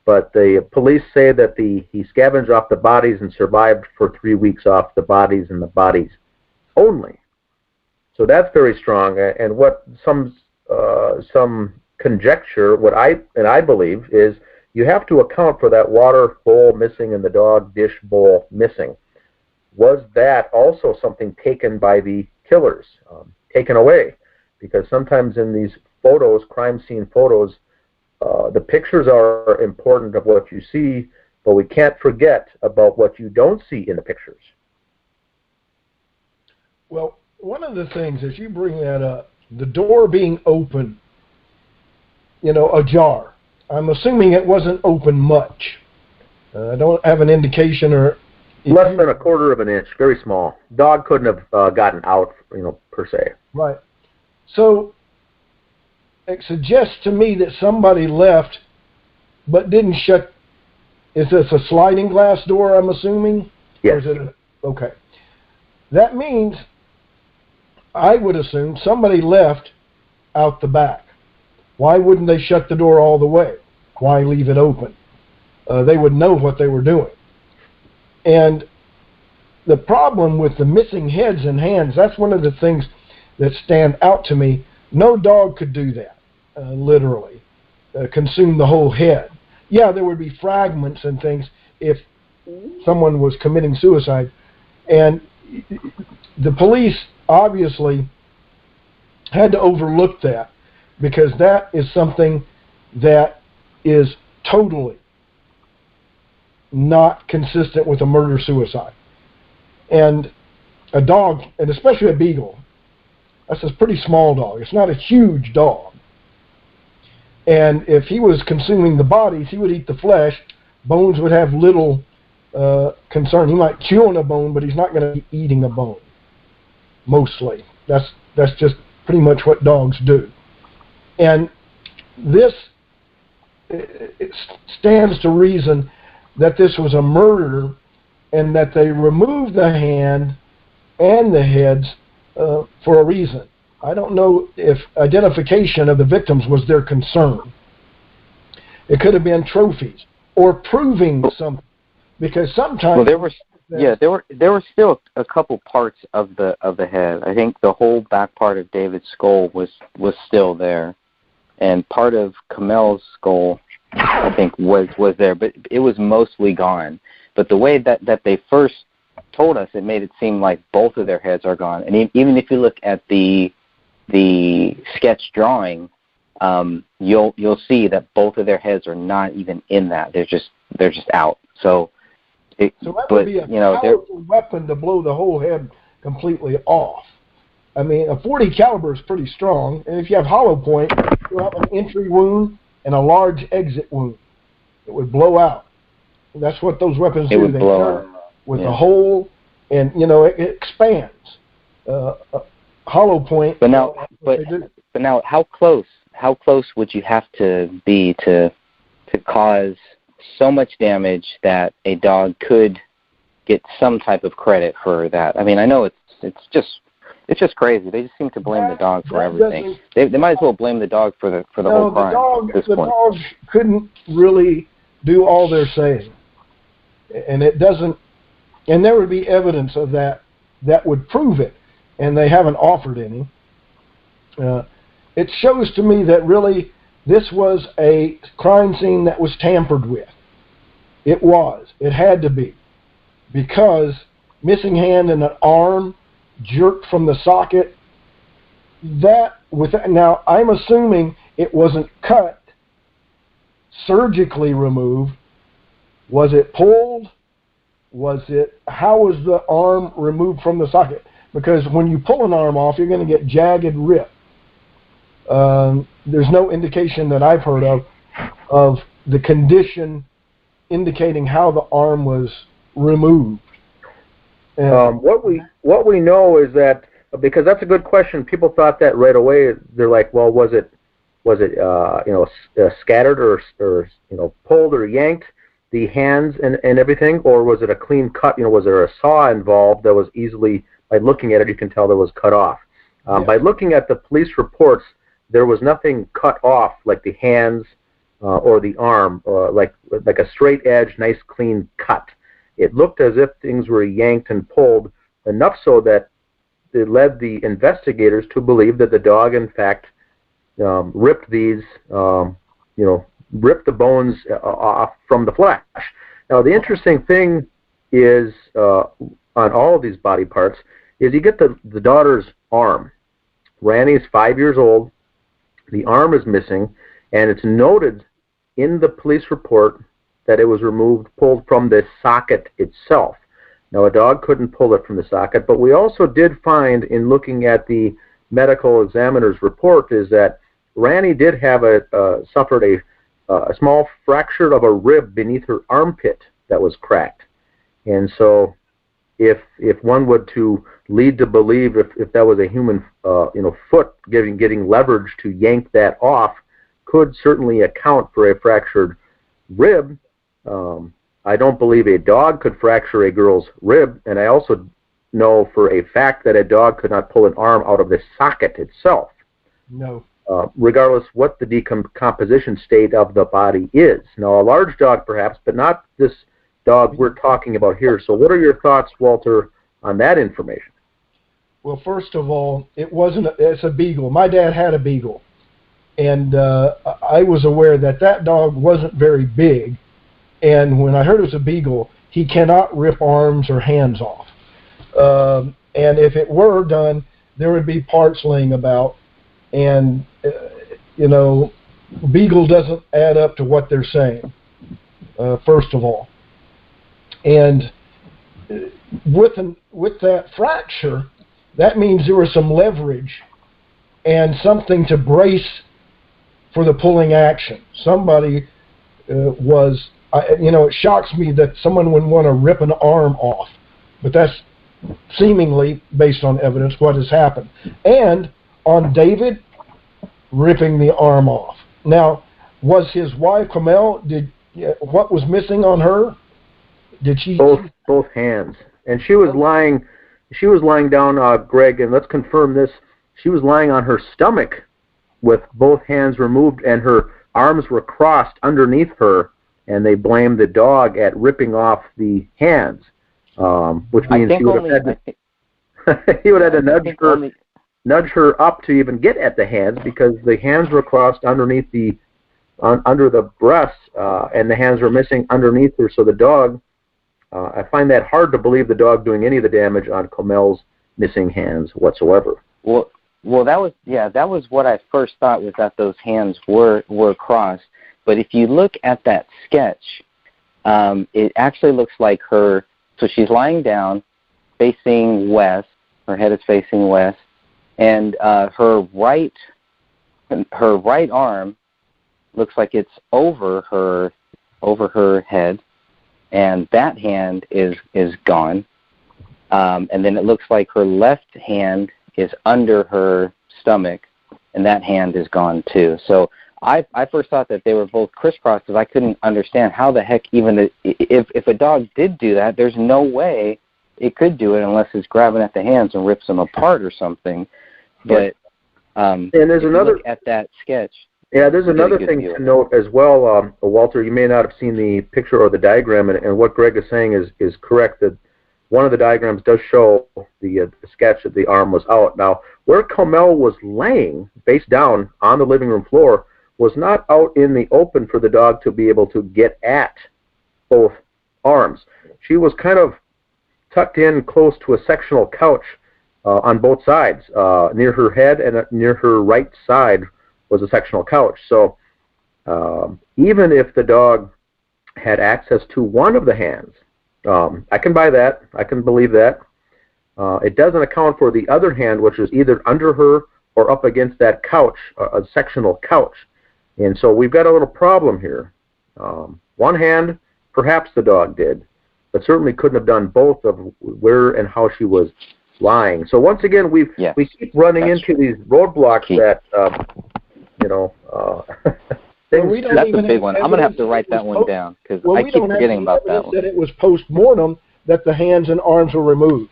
But the police say that he scavenged off the bodies and survived for 3 weeks off the bodies and the bodies only. So that's very strong. And what some conjecture, what I believe, is you have to account for that water bowl missing and the dog dish bowl missing. Was that also something taken by the killers, taken away? Because sometimes in these photos, crime scene photos, the pictures are important of what you see, but we can't forget about what you don't see in the pictures. Well, one of the things, as you bring that up, the door being open, ajar. I'm assuming it wasn't open much. I don't have an indication or... Less than 1/4 of an inch, very small. Dog couldn't have gotten out, per se. Right. So it suggests to me that somebody left but didn't shut. Is this a sliding glass door, I'm assuming? Yes. Or is it okay. That means, I would assume, somebody left out the back. Why wouldn't they shut the door all the way? Why leave it open? They would know what they were doing. And the problem with the missing heads and hands, that's one of the things that stand out to me. No dog could do that, literally, consume the whole head. Yeah, there would be fragments and things if someone was committing suicide. And the police obviously had to overlook that, because that is something that is totally not consistent with a murder-suicide. And a dog, and especially a beagle, that's a pretty small dog. It's not a huge dog. And if he was consuming the bodies, he would eat the flesh. Bones would have little concern. He might chew on a bone, but he's not going to be eating a bone, mostly. That's just pretty much what dogs do. And this, it stands to reason that this was a murder, and that they removed the hand and the heads for a reason. I don't know if identification of the victims was their concern. It could have been trophies or proving something, because sometimes... Well, there were still a couple parts of the head. I think the whole back part of David's skull was still there, and part of Kamel's skull, I think, was there, but it was mostly gone. But the way that they first told us, it made it seem like both of their heads are gone. And even if you look at the sketch drawing, you'll see that both of their heads are not even in that. They're just out. So that would be a powerful weapon to blow the whole head completely off. I mean, a .40 caliber is pretty strong, and if you have hollow point, you'll have an entry wound and a large exit wound. It would blow out. And that's what those weapons do. They turn with a hole, and it expands. Hollow point. But now, how close would you have to be to cause so much damage that a dog could get some type of credit for that? I mean, I know it's just crazy. They just seem to blame the dog for everything. They might as well blame the dog for the whole crime. The dogs couldn't really do all they're saying, and it doesn't. And there would be evidence of that would prove it, and they haven't offered any. It shows to me that really this was a crime scene that was tampered with. It was. It had to be, because missing hand and an arm jerked from the socket. Now, I'm assuming it wasn't cut, surgically removed. Was it pulled? How was the arm removed from the socket? Because when you pull an arm off, you're going to get jagged rip. There's no indication that I've heard of the condition indicating how the arm was removed. And What we know is that, because that's a good question. People thought that right away. They're like, well, was it scattered or pulled or yanked, the hands and everything, or was it a clean cut? Was there a saw involved that was easily, by looking at it, you can tell that was cut off. By looking at the police reports, there was nothing cut off, like the hands or the arm, like a straight edge, nice clean cut. It looked as if things were yanked and pulled, enough so that it led the investigators to believe that the dog, in fact, ripped these, ripped the bones off from the flesh. Now, the interesting thing is, on all of these body parts, is you get the daughter's arm. Ranny's 5 years old. The arm is missing, and it's noted in the police report that it was pulled from the socket itself. Now, a dog couldn't pull it from the socket, but we also did find, in looking at the medical examiner's report, is that Ranny did have suffered a small fracture of a rib beneath her armpit that was cracked. And so, if one would to lead to believe if that was a human foot getting leverage to yank that off, could certainly account for a fractured rib. I don't believe a dog could fracture a girl's rib, and I also know for a fact that a dog could not pull an arm out of the socket itself. No. Regardless what the decomposition state of the body is. Now, a large dog perhaps, but not this dog we're talking about here. So what are your thoughts, Walter, on that information? Well, first of all, it's a beagle. My dad had a beagle, and I was aware that dog wasn't very big, and when I heard it was a beagle, he cannot rip arms or hands off. And if it were done, there would be parts laying about, and beagle doesn't add up to what they're saying, first of all. And with that fracture, that means there was some leverage and something to brace for the pulling action. Somebody it shocks me that someone would want to rip an arm off, but that's seemingly, based on evidence, what has happened. And on David, ripping the arm off. Now, was his wife, Camille, what was missing on her? Did she? Both hands. And she was lying down, Greg, and let's confirm this. She was lying on her stomach with both hands removed, and her arms were crossed underneath her, and they blamed the dog at ripping off the hands, which means he would have had to nudge her up to even get at the hands, because the hands were crossed underneath under the breasts, and the hands were missing underneath her. So the dog, I find that hard to believe the dog doing any of the damage on Comel's missing hands whatsoever. Well, that was what I first thought, was that those hands were crossed. But if you look at that sketch, it actually looks like so she's lying down, facing west. Her head is facing west, and her right arm looks like it's over her head, and that hand is gone. And then it looks like her left hand is under her stomach, and that hand is gone too. So I first thought that they were both crisscrossed, because I couldn't understand how the heck, even if a dog did do that, there's no way it could do it unless it's grabbing at the hands and rips them apart or something. But and there's look at that sketch. Yeah, there's another thing to note as well, Walter. You may not have seen the picture or the diagram, and what Greg is saying is correct, that one of the diagrams does show the sketch that the arm was out. Now, where Comel was laying, face down on the living room floor, was not out in the open for the dog to be able to get at both arms. She was kind of tucked in close to a sectional couch on both sides. Near her head and near her right side was a sectional couch. So even if the dog had access to one of the hands, I can buy that. I can believe that. It doesn't account for the other hand, which is either under her or up against that couch, a sectional couch. And so we've got a little problem here. One hand Perhaps the dog did, but certainly couldn't have done both of where and how she was lying. So once again, we keep running into these roadblocks that, things. That's a big one. I'm going to have to write that one down because I keep forgetting about that one. That it was post-mortem that the hands and arms were removed.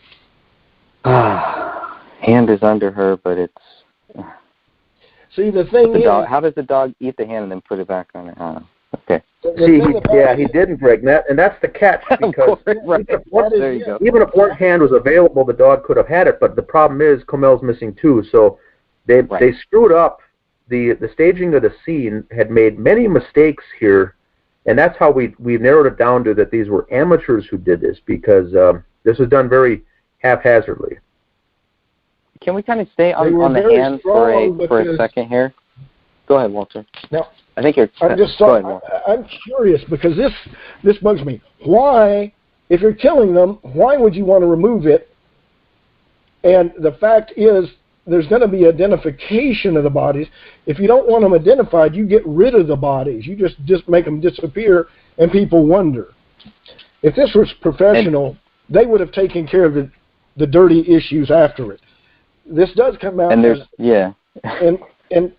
Hand is under her, but it's... See, the thing is... How does the dog eat the hand and then put it back on her? Okay. See, he didn't, Greg, and that's the catch, because even if one hand was available, the dog could have had it, but the problem is Comel's missing too, so they screwed up. The staging of the scene had made many mistakes here, and that's how we narrowed it down to that these were amateurs who did this, because this was done very haphazardly. Can we kind of stay on the hand for a second here? Go ahead, Walter. Now, I think you're... I'm curious, because this bugs me. Why, if you're killing them, why would you want to remove it? And the fact is, there's going to be identification of the bodies. If you don't want them identified, you get rid of the bodies. You just make them disappear, and people wonder. If this was professional, they would have taken care of the dirty issues after it. This does come out. And and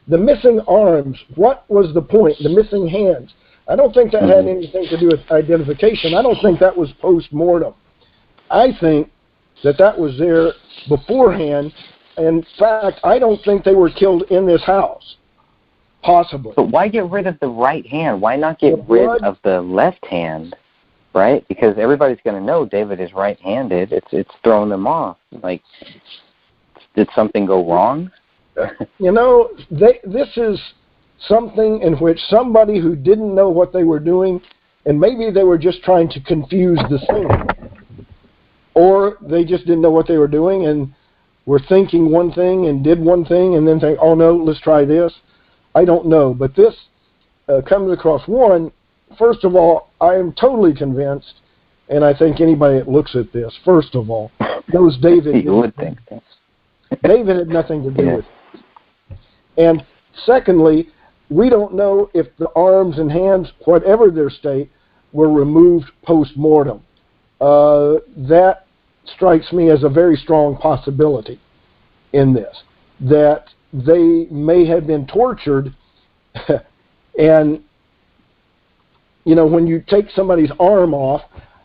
the missing arms, what was the point? The missing hands. I don't think that had anything to do with identification. I don't think that was post-mortem. I think that was there beforehand. In fact, I don't think they were killed in this house. Possibly. But why get rid of the right hand? Why not get rid of the left hand? Right? Because everybody's going to know David is right-handed. It's throwing them off. Like, did something go wrong? This is something in which somebody who didn't know what they were doing, and maybe they were just trying to confuse the scene, or they just didn't know what they were doing and were thinking one thing and did one thing and then think, oh no, let's try this. I don't know, but this comes across. One, first of all, I am totally convinced, and I think anybody that looks at this, first of all, knows David. You would think that. David had nothing to do with it. And secondly, we don't know if the arms and hands, whatever their state, were removed post-mortem. That strikes me as a very strong possibility in this, that they may have been tortured. And, when you take somebody's arm off,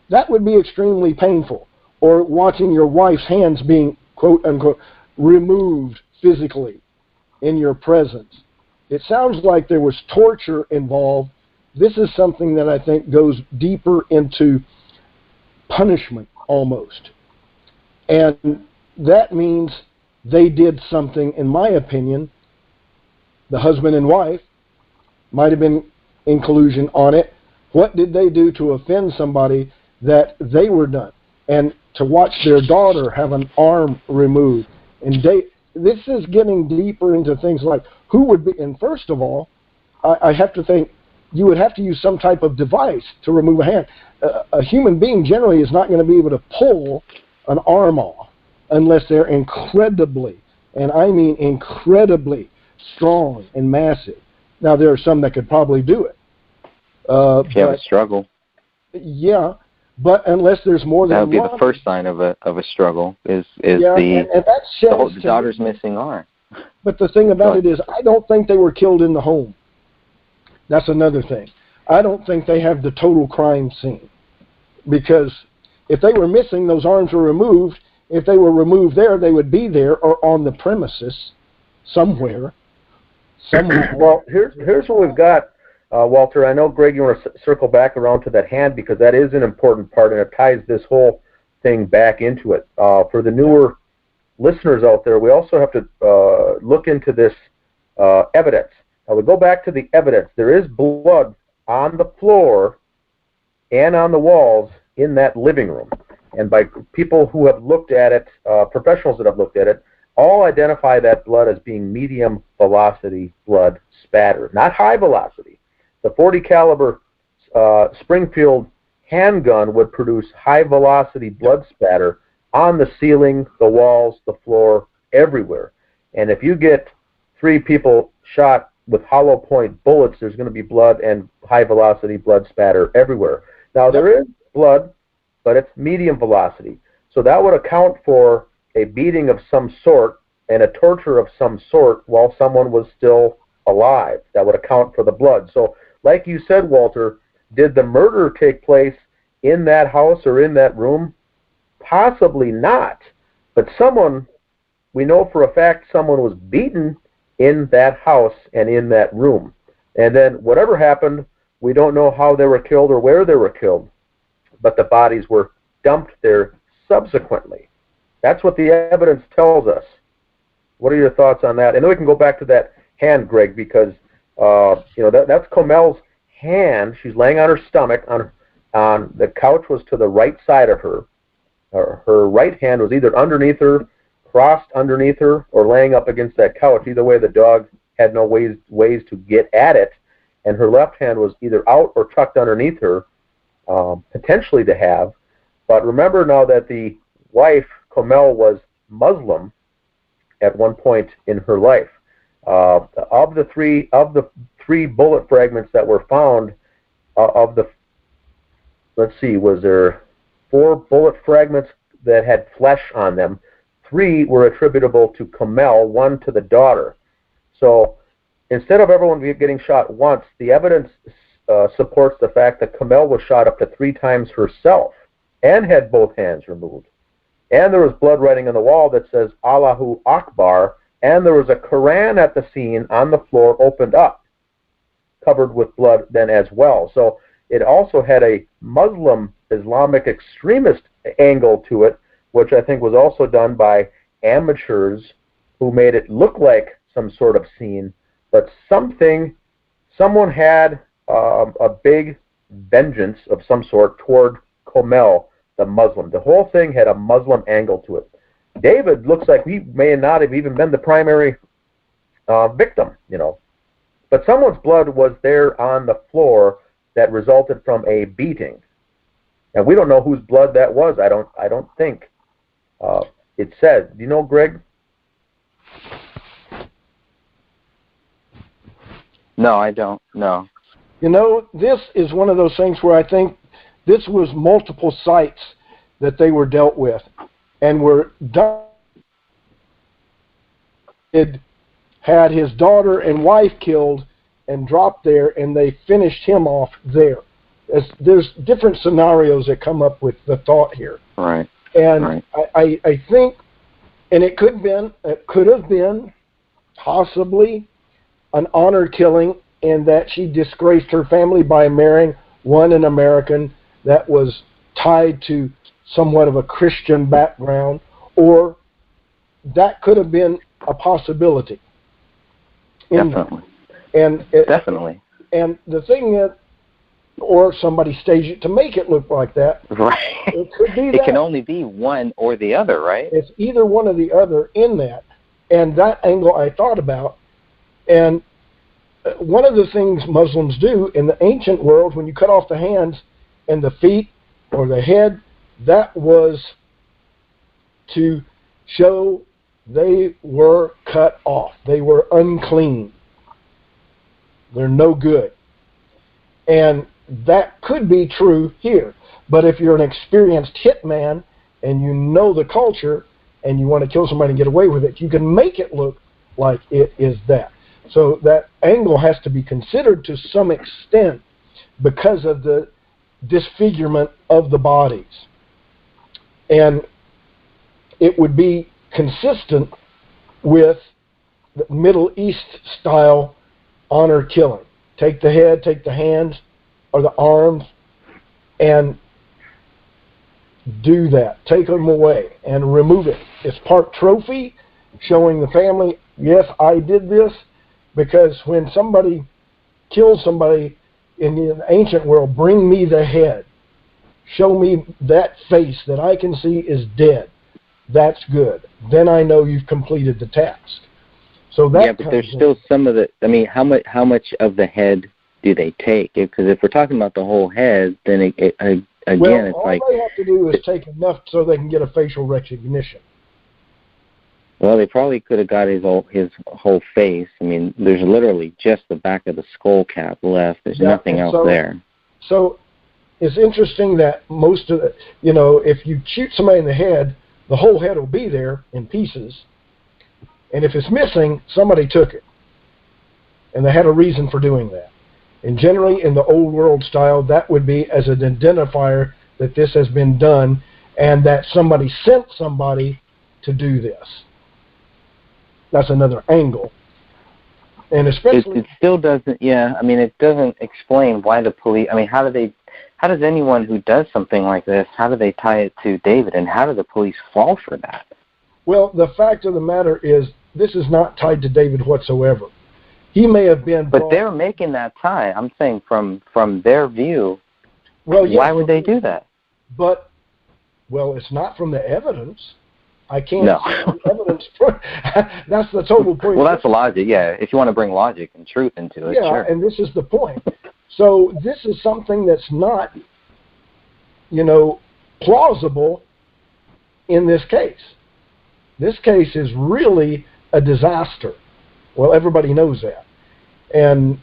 that would be extremely painful. Or watching your wife's hands being, quote unquote, removed physically in your presence. It sounds like there was torture involved. This is something that I think goes deeper into punishment almost. And that means they did something, in my opinion, the husband and wife might have been in collusion on it. What did they do to offend somebody that they were done? And to watch their daughter have an arm removed. And this is getting deeper into things like who would be, and first of all, I have to think you would have to use some type of device to remove a hand. A human being generally is not going to be able to pull an arm off unless they're incredibly, and I mean incredibly, strong and massive. Now, there are some that could probably do it. If you have a struggle. Yeah, but unless there's more than one. That would be the first sign of a struggle, is the daughter's missing arm. But the thing about it is, I don't think they were killed in the home. That's another thing. I don't think they have the total crime scene. Because if they were missing, those arms were removed. If they were removed there, they would be there or on the premises somewhere. Well, here's what we've got, Walter. I know, Greg, you want to circle back around to that hand because that is an important part and it ties this whole thing back into it. For the newer listeners out there, we also have to look into this evidence. Now, we go back to the evidence. There is blood on the floor and on the walls in that living room. And by people who have looked at it, professionals that have looked at it, all identify that blood as being medium velocity blood spatter, not high velocity. The .40 caliber Springfield handgun would produce high velocity blood spatter on the ceiling, the walls, the floor, everywhere. And if you get 3 people shot with hollow point bullets, there's going to be blood and high velocity blood spatter everywhere. Now there is blood, but it's medium velocity. So that would account for a beating of some sort and a torture of some sort while someone was still alive. That would account for the blood. So like you said, Walter, did the murder take place in that house or in that room? Possibly not. But someone, we know for a fact someone was beaten in that house and in that room. And then whatever happened, we don't know how they were killed or where they were killed, but the bodies were dumped there subsequently. That's what the evidence tells us. What are your thoughts on that? And then we can go back to that hand, Greg, because that's Comel's hand. She's laying on her stomach. On the couch was to the right side of her. Her right hand was either underneath her, crossed underneath her, or laying up against that couch. Either way, the dog had no ways to get at it, and her left hand was either out or tucked underneath her, potentially to have. But remember now that the wife, Comel, was Muslim at one point in her life. Of the three bullet fragments that were found, was there 4 bullet fragments that had flesh on them? 3 were attributable to Comel, 1 to the daughter. So instead of everyone getting shot once, the evidence supports the fact that Comel was shot up to 3 times herself and had both hands removed. And there was blood writing on the wall that says Allahu Akbar, and there was a Quran at the scene on the floor opened up, covered with blood then as well. So it also had a Muslim Islamic extremist angle to it, which I think was also done by amateurs who made it look like some sort of scene, but someone had a big vengeance of some sort toward Comel, the Muslim. The whole thing had a Muslim angle to it. David looks like he may not have even been the primary victim, but someone's blood was there on the floor that resulted from a beating, and we don't know whose blood that was. I don't think it says. Do you know, Greg? No, I don't. No. This is one of those things where I think this was multiple sites that they were dealt with, and were done. It had his daughter and wife killed and dropped there, and they finished him off there. There's different scenarios that come up with the thought here. Right. And right. I think, and it could have been possibly an honor killing, in that she disgraced her family by marrying an American that was tied to somewhat of a Christian background, or that could have been a possibility. Definitely. Definitely. And the thing is, or somebody staged it to make it look like that. Right. It could be that. It can only be one or the other, right? It's either one or the other in that. And that angle I thought about. And one of the things Muslims do in the ancient world, when you cut off the hands and the feet or the head, that was to show they were cut off. They were unclean. They're no good. And that could be true here. But if you're an experienced hitman and you know the culture and you want to kill somebody and get away with it, you can make it look like it is that. So that angle has to be considered to some extent because of the disfigurement of the bodies. And it would be consistent with the Middle East style honor killing. Take the head, take the hands or the arms, and do that. Take them away and remove it. It's part trophy, showing the family, yes, I did this. Because when somebody kills somebody in the ancient world, bring me the head. Show me that face that I can see is dead. That's good. Then I know you've completed the task. So that. Yeah, but there's still some of the. I mean, how much of the head do they take? Because if we're talking about the whole head, then again, it's all like they have to do is take enough so they can get a facial recognition. Well, they probably could have got his whole face. I mean, there's literally just the back of the skull cap left. There's nothing else there. So it's interesting that most of the, if you shoot somebody in the head, the whole head will be there in pieces. And if it's missing, somebody took it. And they had a reason for doing that. And generally, in the old world style, that would be as an identifier that this has been done and that somebody sent somebody to do this. That's another angle. And especially... It still doesn't, I mean, it doesn't explain why the police... I mean, how does anyone who does something like this, how do they tie it to David, and how do the police fall for that? Well, the fact of the matter is, this is not tied to David whatsoever. He may have been... But they're making that tie. I'm saying from their view, why would they do that? But, it's not from the evidence. I can't see the evidence. That's the total point. Well, that's logic, if you want to bring logic and truth into it, sure. And this is the point. So this is something that's not, plausible in this case. This case is really a disaster. Well, everybody knows that. And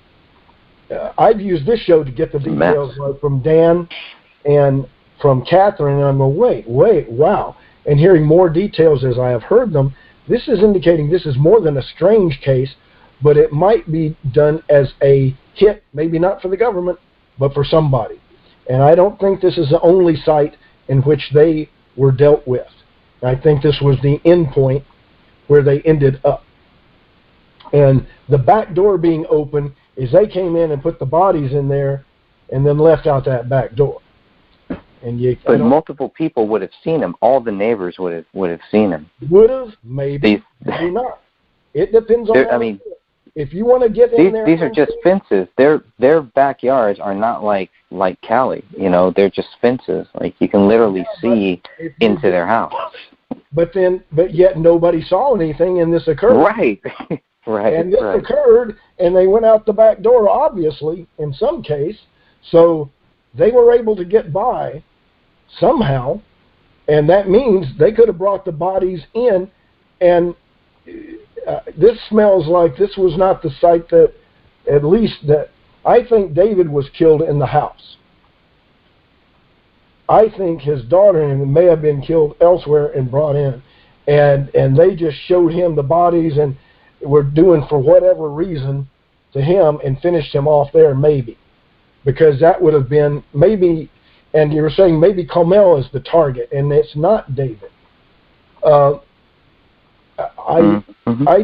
I've used this show to get the details from Dan and from Catherine, and I'm going, wait, wow. And hearing more details as I have heard them, this is indicating this is more than a strange case, but it might be done as a hit, maybe not for the government, but for somebody. And I don't think this is the only site in which they were dealt with. I think this was the end point where they ended up. And the back door being open is they came in and put the bodies in there and then left out that back door. But multiple people would have seen him. All the neighbors would have seen him. Would have, maybe not. It depends on. I mean, if you want to get in there, these are just fences. Their backyards are not like Cali. They're just fences. Like you can literally see into their house. But yet nobody saw anything, and this occurred. Right. Right. And this occurred, and they went out the back door, obviously, in some case. So they were able to get by somehow, and that means they could have brought the bodies in, and this smells like this was not the site that, at least that, I think David was killed in the house. I think his daughter may have been killed elsewhere and brought in, and they just showed him the bodies and were doing for whatever reason to him and finished him off there, maybe. Because that would have been maybe, and you were saying maybe Carmel is the target, and it's not David. I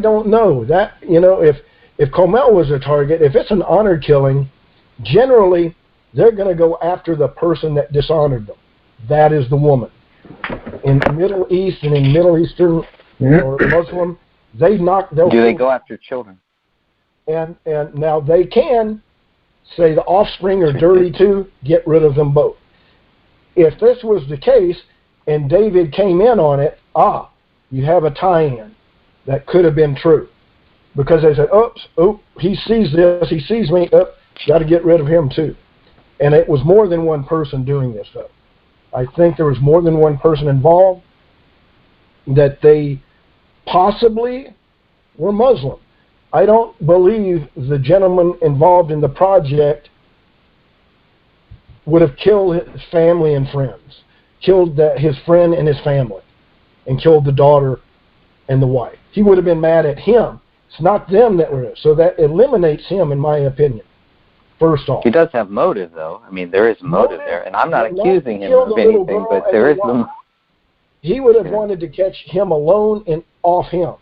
don't know that, if Carmel was a target, if it's an honor killing, generally they're going to go after the person that dishonored them. That is the woman. In the Middle East and in Middle Eastern or Muslim, do they go after children? And now they can say the offspring are dirty too, get rid of them both. If this was the case and David came in on it, you have a tie-in that could have been true. Because they said, he sees this, he sees me, got to get rid of him too. And it was more than one person doing this, though. I think there was more than one person involved, that they possibly were Muslim. I don't believe the gentleman involved in the project would have killed his family and friends, killed his friend and his family, and killed the daughter and the wife. He would have been mad at him. It's not them that were there. So that eliminates him, in my opinion, first off. He does have motive, though. I mean, there is motive there. And I'm not accusing him of anything, but there is some... He would have wanted to catch him alone and off him.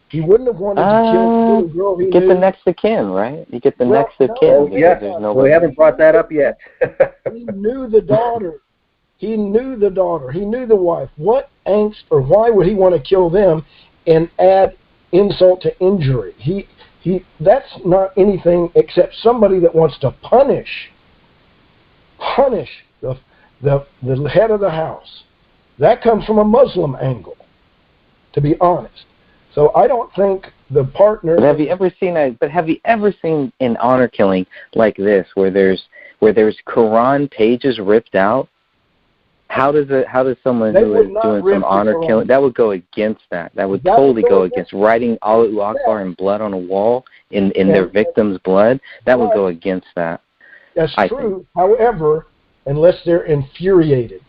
He wouldn't have wanted to kill the little girl he knew. Get the next of kin, right? You get the next of kin. We haven't brought that up yet. He knew the daughter. He knew the daughter. He knew the wife. What angst, or why would he want to kill them and add insult to injury? That's not anything except somebody that wants to punish the head of the house. That comes from a Muslim angle, to be honest. So I don't think the partner... But have you ever seen an honor killing like this, where there's Quran pages ripped out? how does someone They who would is not doing rip some the honor Quran. killing, that would go against that. That would That would totally go go against against writing Allahu Akbar in blood on a wall in their victim's blood. That would go against that. That's I true. think. However, unless they're infuriated,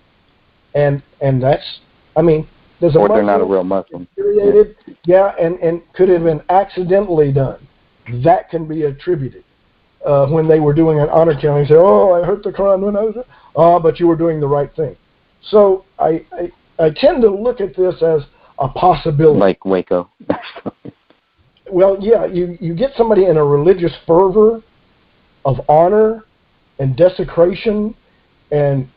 and that's, I mean, there's a Or they're Muslim not a real Muslim. infuriated, yeah, and could have been accidentally done. That can be attributed. When they were doing an honor killing, say, "Oh, I hurt the Quran when I was," but you were doing the right thing. So I tend to look at this as a possibility. Like Waco. Well, yeah, you get somebody in a religious fervor of honor and desecration and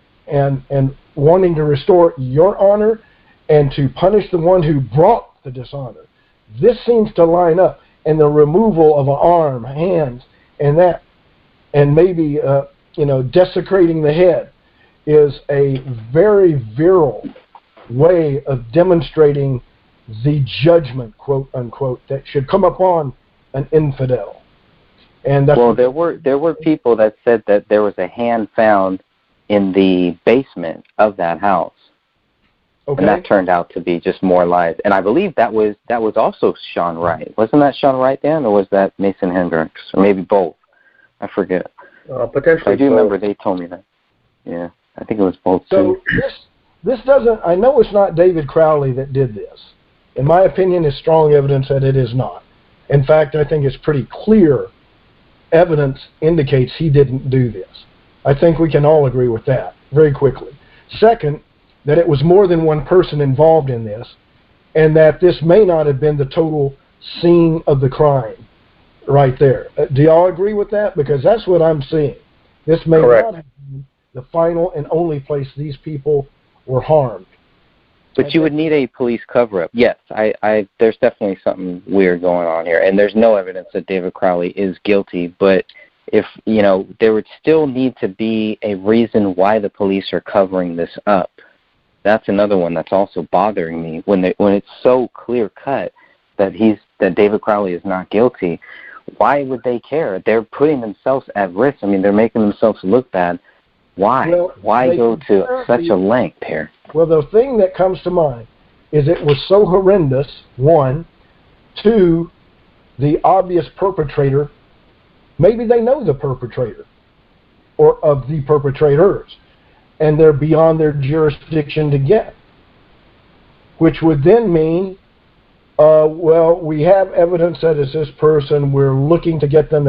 wanting to restore your honor and to punish the one who brought the dishonor. This seems to line up, and the removal of an arm, hands, and that, and maybe desecrating the head is a very virile way of demonstrating the judgment, quote unquote, that should come upon an infidel. And that's well, there were people that said that there was a hand found in the basement of that house. Okay. And that turned out to be just more lies. And I believe that was also Sean Wright. Wasn't that Sean Wright, Dan, or was that Mason Hendricks? Or maybe both. I forget. Potentially I do both. remember they told me that. Yeah, I think it was both So too. this doesn't, I know it's not David Crowley that did this. In my opinion, it's strong evidence that it is not. In fact, I think it's pretty clear evidence indicates he didn't do this. I think we can all agree with that very quickly. Second, that it was more than one person involved in this, and that this may not have been the total scene of the crime right there. Do y'all agree with that? Because that's what I'm seeing. This may Correct. not have been the final and only place these people were harmed. But you would need a police cover-up. Yes, there's definitely something weird going on here, and there's no evidence that David Crowley is guilty. But if there would still need to be a reason why the police are covering this up. That's another one that's also bothering me when it's so clear cut that David Crowley is not guilty. Why would they care? They're putting themselves at risk. I mean, they're making themselves look bad. Why? Well, Why go to such a length here? Well, the thing that comes to mind is it was so horrendous, one. Two, the obvious perpetrator, maybe they know the perpetrator or of the perpetrators, and they're beyond their jurisdiction to get. Which would then mean, well, we have evidence that it's this person, we're looking to get them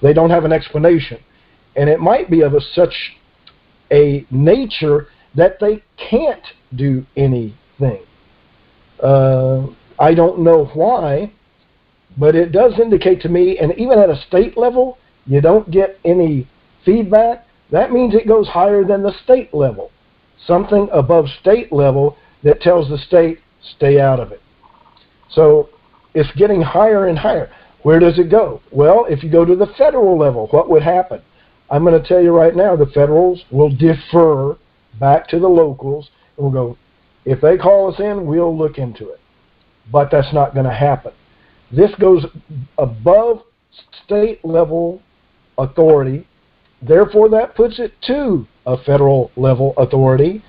they don't have an explanation. And it might be of such a nature that they can't do anything. I don't know why, but it does indicate to me, and even at a state level, you don't get any feedback. That means it goes higher than the state level. Something above state level that tells the state, stay out of it. So it's getting higher and higher. Where does it go? Well, if you go to the federal level, what would happen? I'm going to tell you right now, the federals will defer back to the locals and will go, if they call us in, we'll look into it. But that's not going to happen. This goes above state level authority. Therefore, that puts it to a federal level authority.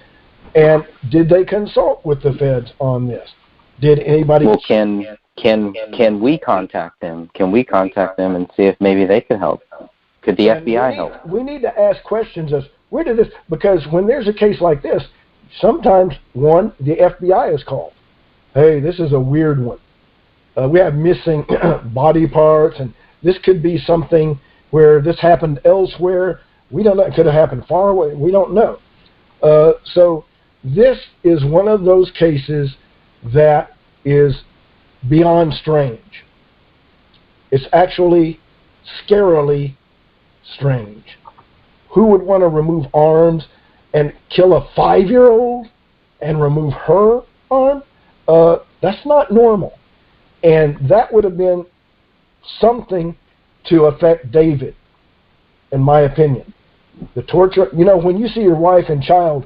And did they consult with the feds on this? Did anybody? Well, can we contact them? Can we contact them and see if maybe they could help? Could the FBI help? We need to ask questions as where did this? Because when there's a case like this, sometimes the FBI is called. Hey, this is a weird one. We have missing body parts, and this could be something where this happened elsewhere. We don't know. It could have happened far away. We don't know. So this is one of those cases that is beyond strange. It's actually scarily strange. Who would want to remove arms and kill a 5-year-old and remove her arm? That's not normal. And that would have been something to affect David, in my opinion. The torture, when you see your wife and child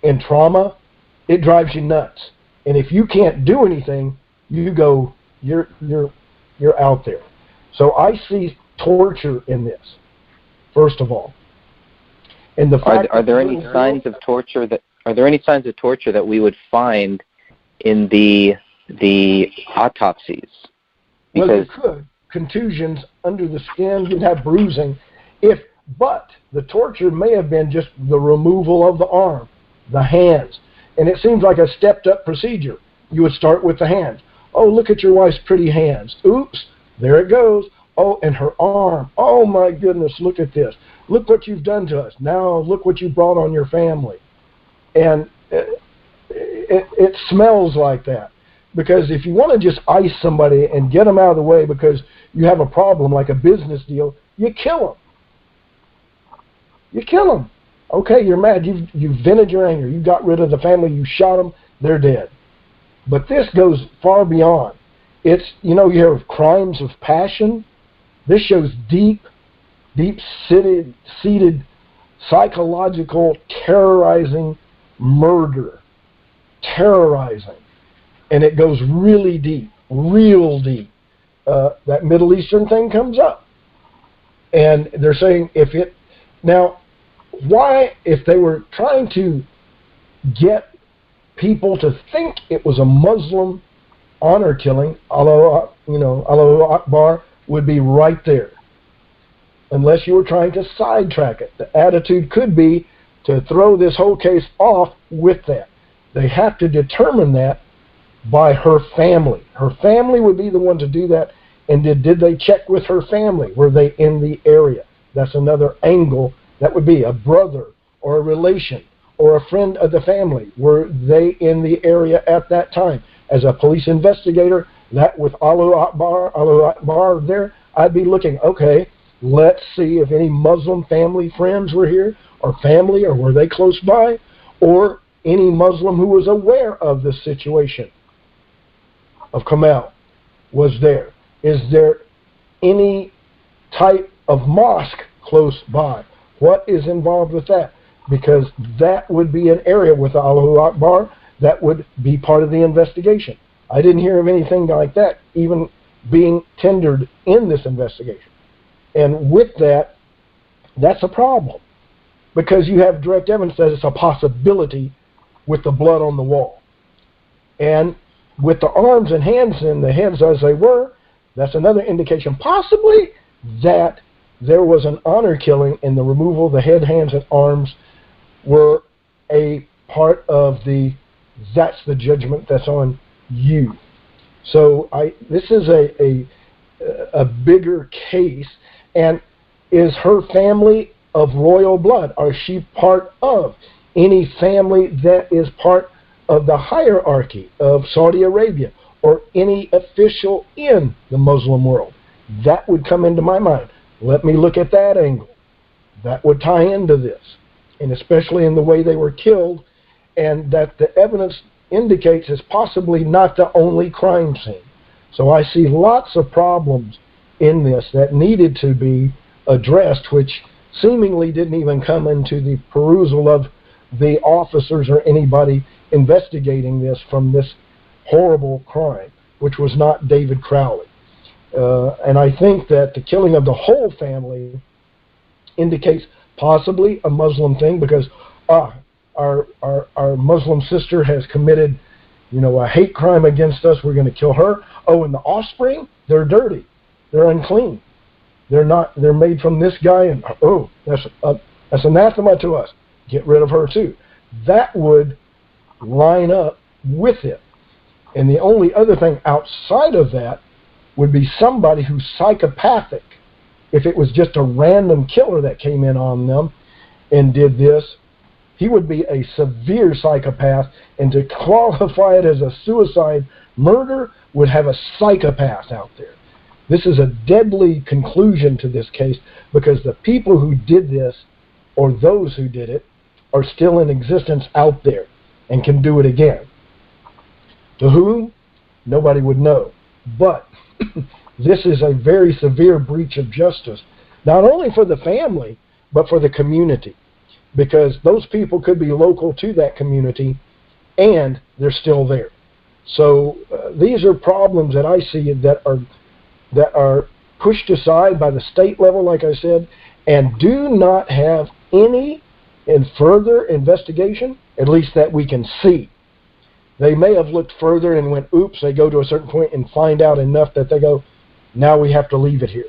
in trauma, it drives you nuts. And if you can't do anything, you go, you're out there. So I see torture in this, first of all. And the fact are there any signs of torture that we would find in the autopsies? Well, you could. Contusions under the skin, you'd have bruising. But the torture may have been just the removal of the arm, the hands. And it seems like a stepped-up procedure. You would start with the hands. Oh, look at your wife's pretty hands. Oops, there it goes. Oh, and her arm. Oh, my goodness, look at this. Look what you've done to us. Now look what you brought on your family. And it smells like that. Because if you want to just ice somebody and get them out of the way because you have a problem like a business deal, you kill them. You kill them. Okay, you're mad. You've vented your anger. You got rid of the family. You shot them. They're dead. But this goes far beyond. It's, you hear of crimes of passion. This shows deep-seated psychological terrorizing murder. Terrorizing. And it goes really deep, real deep. That Middle Eastern thing comes up. And they're saying why, if they were trying to get people to think it was a Muslim honor killing, Allahu Akbar would be right there. Unless you were trying to sidetrack it. The attitude could be to throw this whole case off with that. They have to determine that by her family. Her family would be the one to do that. And did they check with her family? Were they in the area? That's another angle. That would be a brother or a relation or a friend of the family. Were they in the area at that time? As a police investigator, that with Allahu Akbar there, I'd be looking, okay, let's see if any Muslim family friends were here, or family, or were they close by, or any Muslim who was aware of the situation of Kamal was there. Is there any type of mosque close by? What is involved with that? Because that would be an area with Allahu Akbar that would be part of the investigation. I didn't hear of anything like that even being tendered in this investigation. And with that, that's a problem. Because you have direct evidence that it's a possibility with the blood on the wall. And with the arms and hands and the heads as they were, that's another indication possibly that there was an honor killing, and the removal of the head, hands, and arms were a part of that's the judgment that's on you. So this is a bigger case. And is her family of royal blood? Or is she part of any family that is part of the hierarchy of Saudi Arabia or any official in the Muslim world? That would come into my mind. Let me look at that angle. That would tie into this, and especially in the way they were killed, and that the evidence indicates is possibly not the only crime scene. So I see lots of problems in this that needed to be addressed, which seemingly didn't even come into the perusal of the officers or anybody investigating this from this horrible crime, which was not David Crowley. And I think that the killing of the whole family indicates possibly a Muslim thing, because our Muslim sister has committed, a hate crime against us. We're going to kill her. Oh, and the offspring, they're dirty, they're unclean, they're made from this guy, and that's anathema to us. Get rid of her too. That would line up with it. And the only other thing outside of that would be somebody who's psychopathic. If it was just a random killer that came in on them and did this, he would be a severe psychopath, and to qualify it as a suicide murder would have a psychopath out there. This is a deadly conclusion to this case, because the people who did this, or those who did it, are still in existence out there and can do it again. To whom? Nobody would know. But this is a very severe breach of justice, not only for the family, but for the community, because those people could be local to that community and they're still there. So these are problems that I see that are pushed aside by the state level, like I said, and do not have any in further investigation, at least that we can see. They may have looked further and went, oops, they go to a certain point and find out enough that they go, now we have to leave it here.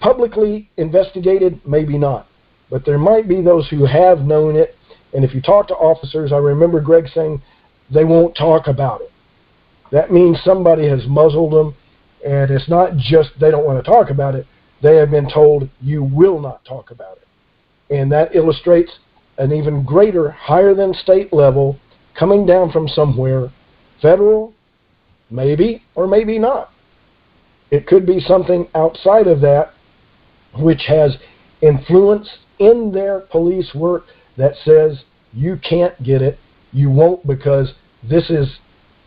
Publicly investigated, maybe not. But there might be those who have known it, and if you talk to officers, I remember Greg saying they won't talk about it. That means somebody has muzzled them, and it's not just they don't want to talk about it. They have been told, you will not talk about it. And that illustrates an even greater, higher than state level, coming down from somewhere, federal, maybe, or maybe not. It could be something outside of that which has influence in their police work that says you can't get it, you won't, because this is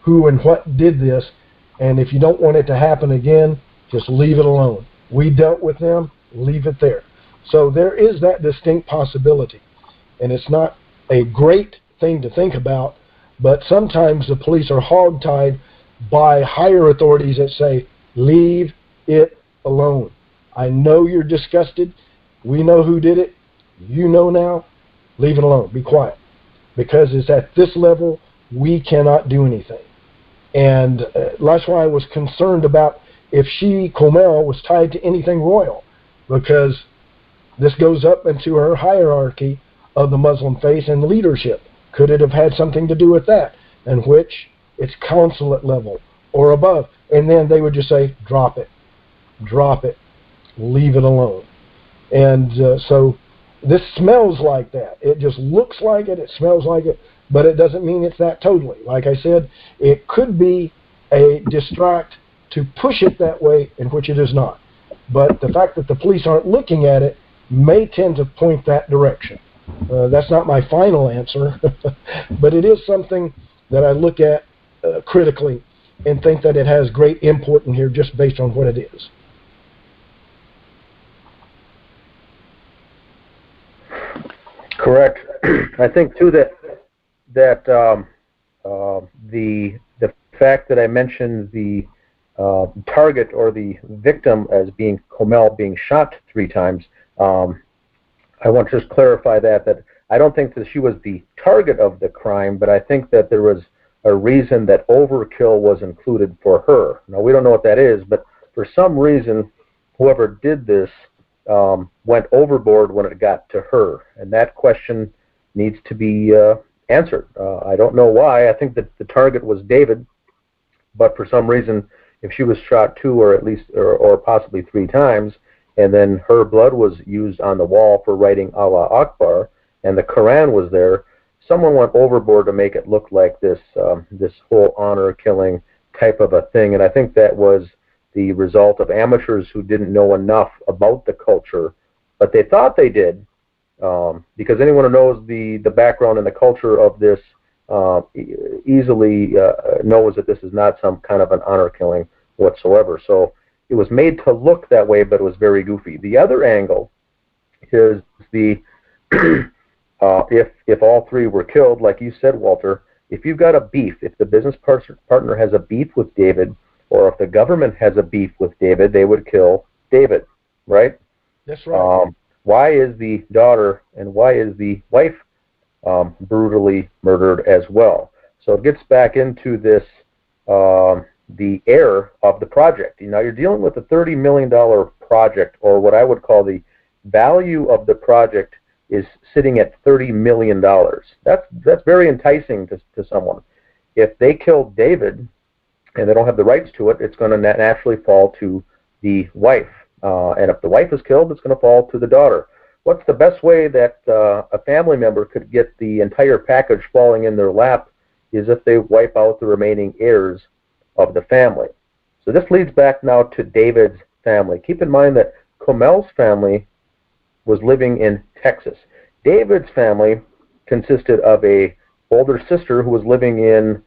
who and what did this, and if you don't want it to happen again, just leave it alone. We dealt with them, leave it there. So there is that distinct possibility, and it's not a great thing to think about, but sometimes the police are hogtied by higher authorities that say, leave it alone. I know you're disgusted. We know who did it. You know now. Leave it alone. Be quiet. Because it's at this level, we cannot do anything. And that's why I was concerned about if she, Comel, was tied to anything royal, because this goes up into her hierarchy of the Muslim faith and leadership. Could it have had something to do with that? In which it's consulate level or above. And then they would just say, drop it, leave it alone. And so this smells like that. It just looks like it, it smells like it, but it doesn't mean it's that totally. Like I said, it could be a distract to push it that way, in which it is not. But the fact that the police aren't looking at it may tend to point that direction. That's not my final answer, but it is something that I look at critically and think that it has great import in here just based on what it is. Correct. I think too that the fact that I mentioned the target or the victim as being Comel being shot 3 times, I want to just clarify that I don't think that she was the target of the crime, but I think that there was a reason that overkill was included for her. Now, we don't know what that is, but for some reason, whoever did this went overboard when it got to her, and that question needs to be answered. I don't know why. I think that the target was David, but for some reason, if she was shot 2 or at least or possibly 3 times, and then her blood was used on the wall for writing Allah Akbar, and the Quran was there, someone went overboard to make it look like this this whole honor killing type of a thing, and I think that was the result of amateurs who didn't know enough about the culture, but they thought they did, because anyone who knows the background and the culture of this easily knows that this is not some kind of an honor killing whatsoever. So it was made to look that way, but it was very goofy. The other angle is the if all 3 were killed, like you said, Walter, if you've got a beef, if the business partner has a beef with David, or if the government has a beef with David, they would kill David, right? That's right. Why is the daughter and why is the wife brutally murdered as well? So it gets back into this, the error of the project. Now you're dealing with a $30 million project, or what I would call the value of the project is sitting at $30 million. That's very enticing to someone. If they kill David and they don't have the rights to it, it's going to naturally fall to the wife. And if the wife is killed, it's going to fall to the daughter. What's the best way that a family member could get the entire package falling in their lap is if they wipe out the remaining heirs of the family. So this leads back now to David's family. Keep in mind that Comel's family was living in Texas. David's family consisted of a older sister who was living in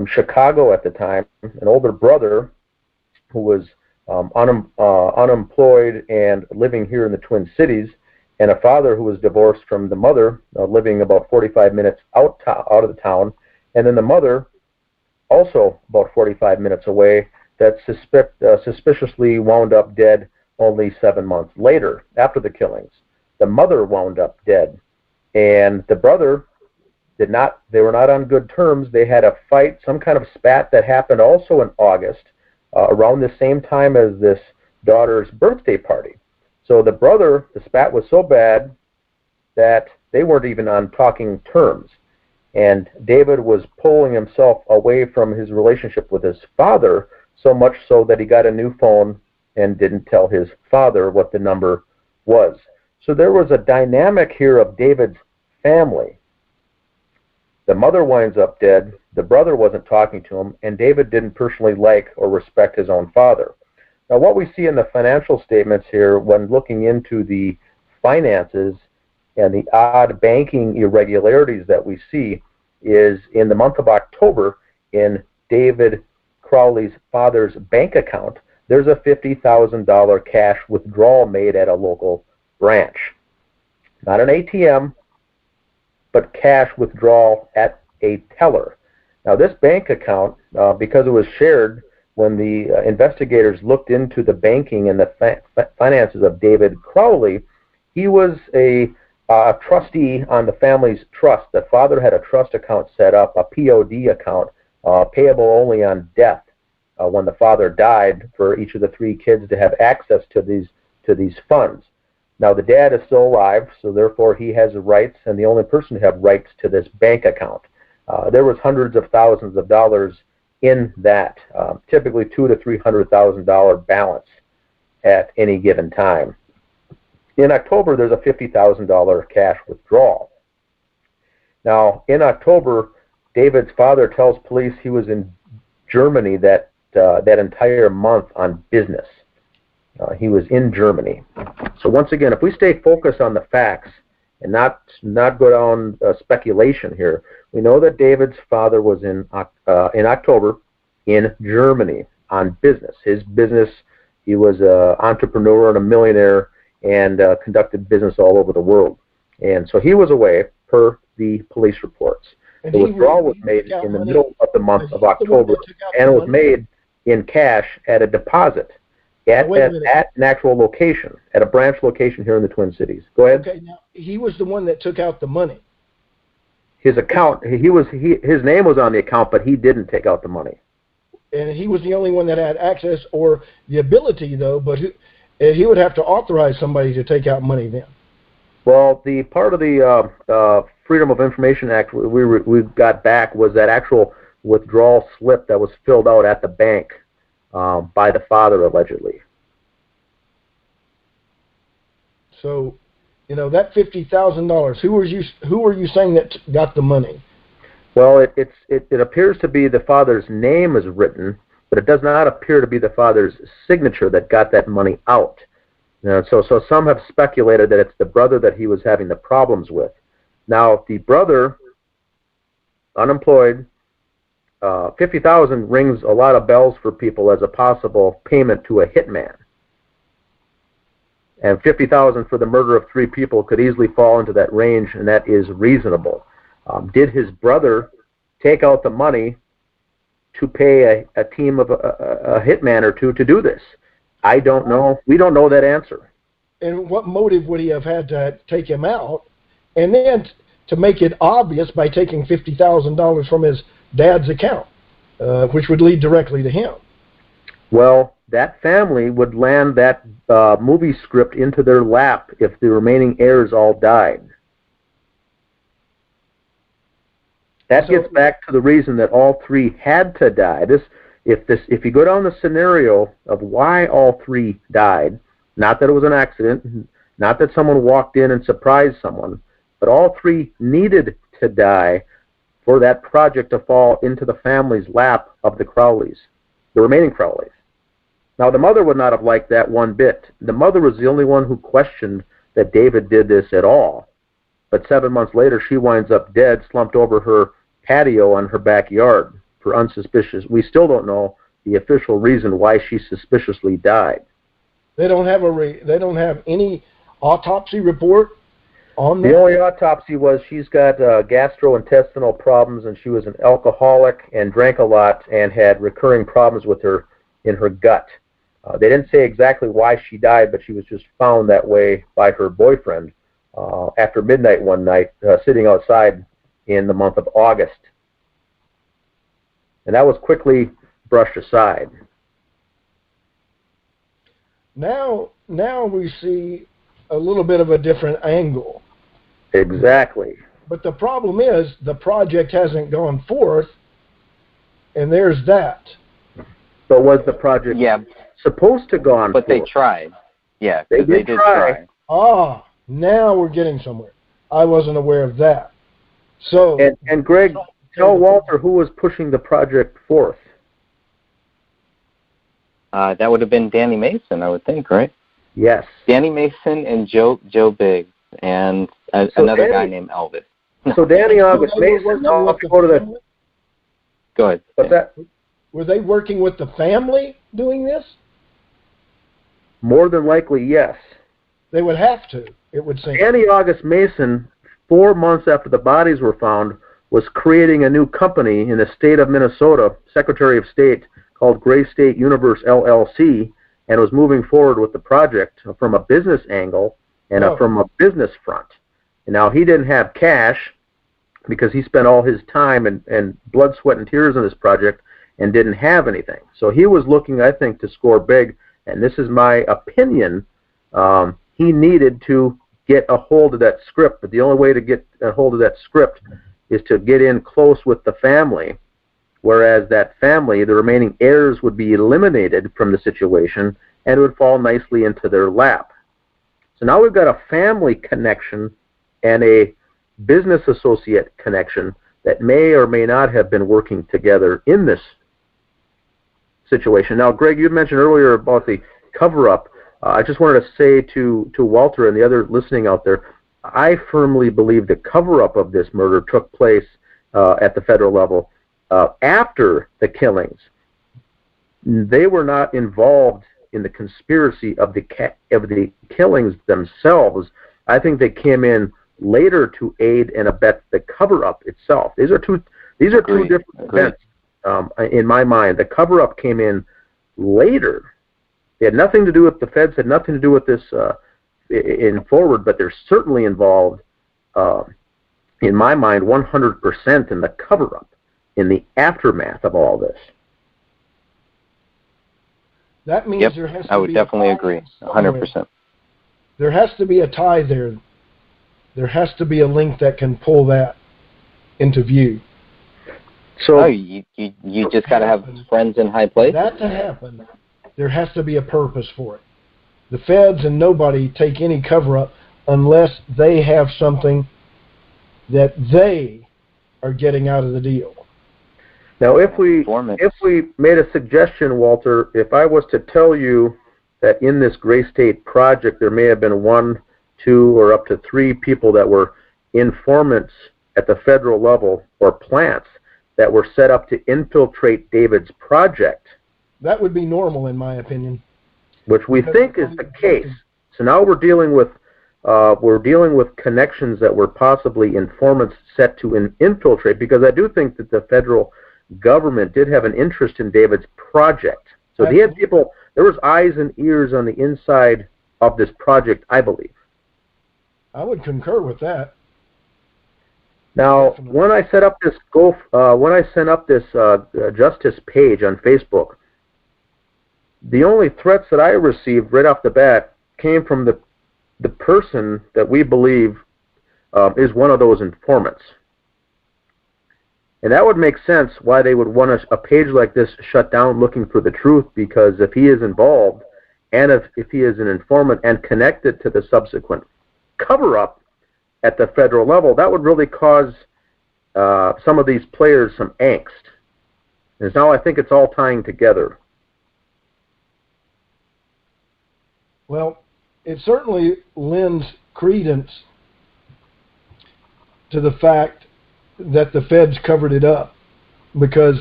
Chicago at the time, an older brother who was unemployed and living here in the Twin Cities, and a father who was divorced from the mother, living about 45 minutes out of the town, and then the mother also about 45 minutes away that suspiciously wound up dead only 7 months later after the killings. The mother wound up dead, and the brother they were not on good terms. They had a fight, some kind of spat that happened also in August, around the same time as this daughter's birthday party. So the spat was so bad that they weren't even on talking terms. And David was pulling himself away from his relationship with his father, so much so that he got a new phone and didn't tell his father what the number was. So there was a dynamic here of David's family. The mother winds up dead, the brother wasn't talking to him, and David didn't personally like or respect his own father. Now, what we see in the financial statements here when looking into the finances and the odd banking irregularities that we see is in the month of October, in David Crowley's father's bank account, there's a $50,000 cash withdrawal made at a local branch. Not an ATM, but cash withdrawal at a teller. Now, this bank account, because it was shared when the investigators looked into the banking and the finances of David Crowley, he was a trustee on the family's trust. The father had a trust account set up, a POD account, payable only on death when the father died, for each of the three kids to have access to these funds. Now, the dad is still alive, so therefore he has rights, and the only person to have rights to this bank account. There was hundreds of thousands of dollars in that, typically $200,000 to $300,000 balance at any given time. In October, there's a $50,000 cash withdrawal. Now, in October, David's father tells police he was in Germany that entire month on business. He was in Germany. So once again, if we stay focused on the facts and not go down speculation here, we know that David's father was in October in Germany on business. His business, he was an entrepreneur and a millionaire, and conducted business all over the world. And so he was away, per the police reports. And the withdrawal was made in the middle of the month of October, and it was made in cash at a deposit at an actual location, at a branch location here in the Twin Cities. Go ahead. Okay, now he was the one that took out the money. His account, his name was on the account, but he didn't take out the money. And he was the only one that had access or the ability, though, but he would have to authorize somebody to take out money then. Well, the part of the Freedom of Information Act we got back was that actual withdrawal slip that was filled out at the bank by the father, allegedly. So, that $50,000. Who were you saying that got the money? Well, it appears to be the father's name is written, but it does not appear to be the father's signature that got that money out. So some have speculated that it's the brother that he was having the problems with. Now, the brother, unemployed, $50,000 rings a lot of bells for people as a possible payment to a hitman. And $50,000 for the murder of 3 people could easily fall into that range, and that is reasonable. Did his brother take out the money to pay a team of a hitman or two to do this? I don't know. We don't know that answer. And what motive would he have had to take him out? And then to make it obvious by taking $50,000 from his dad's account, which would lead directly to him. Well, that family would land that movie script into their lap if the remaining heirs all died. That gets back to the reason that all 3 had to die. If you go down the scenario of why all 3 died, not that it was an accident, not that someone walked in and surprised someone, but all 3 needed to die for that project to fall into the family's lap of the Crowleys, the remaining Crowleys. Now, the mother would not have liked that one bit. The mother was the only one who questioned that David did this at all. But 7 months later, she winds up dead, slumped over her patio on her backyard for unsuspicious. We still don't know the official reason why she suspiciously died. They don't have any autopsy report on that? The only autopsy was she's got gastrointestinal problems, and she was an alcoholic and drank a lot and had recurring problems in her gut. They didn't say exactly why she died, but she was just found that way by her boyfriend, after midnight one night, sitting outside in the month of August. And that was quickly brushed aside. Now we see a little bit of a different angle. Exactly. But the problem is the project hasn't gone forth, and there's that. So was the project supposed to go on But forth? they tried. Yeah, They because they did did try. Ah, now we're getting somewhere. I wasn't aware of that. So, And Greg, tell Walter who was pushing the project forth. That would have been Danny Mason, I would think, right? Yes. Danny Mason and Joe Biggs and another guy named Elvis. So Danny August Mason, Go ahead. What's that? Were they working with the family doing this? More than likely, yes. They would have to, it would seem. Danny August Mason, 4 months after the bodies were found, was creating a new company in the state of Minnesota, Secretary of State, called Gray State Universe LLC, and was moving forward with the project from a business angle and from a business front. And now he didn't have cash because he spent all his time and blood, sweat, and tears on this project and didn't have anything. So he was looking, I think, to score big, and this is my opinion. He needed to get a hold of that script, but the only way to get a hold of that script is to get in close with the family, whereas that family, the remaining heirs, would be eliminated from the situation and it would fall nicely into their lap. So now we've got a family connection and a business associate connection that may or may not have been working together in this situation. Now, Greg, you had mentioned earlier about the cover-up. I just wanted to say to Walter and the other listening out there, I firmly believe the cover-up of this murder took place at the federal level after the killings. They were not involved in the conspiracy of the killings themselves. I think they came in later to aid and abet the cover-up itself. These are two different events in my mind. The cover-up came in later. It had nothing to do with the feds, had nothing to do with this in forward, but they're certainly involved, in my mind, 100% in the cover-up, in the aftermath of all this. That means there has to be I would definitely agree, 100%. There has to be a tie there. There has to be a link that can pull that into view. So you just got to have friends in high places. That to happen, there has to be a purpose for it. The feds and nobody take any cover-up unless they have something that they are getting out of the deal. Now, if we made a suggestion, Walter, if I was to tell you that in this Gray State project there may have been 1, 2, or up to 3 people that were informants at the federal level or plants that were set up to infiltrate David's project, that would be normal, in my opinion. Which we think is the case. So now we're dealing with connections that were possibly informants set to infiltrate, because I do think that the federal government did have an interest in David's project. So he had people, there was eyes and ears on the inside of this project, I believe. I would concur with that. Now, when I set up this justice page on Facebook, the only threats that I received right off the bat came from the person that we believe is one of those informants. And that would make sense why they would want a page like this shut down looking for the truth, because if he is involved and if he is an informant and connected to the subsequent cover-up at the federal level, that would really cause some of these players some angst. And now I think it's all tying together. Well, it certainly lends credence to the fact that the feds covered it up, because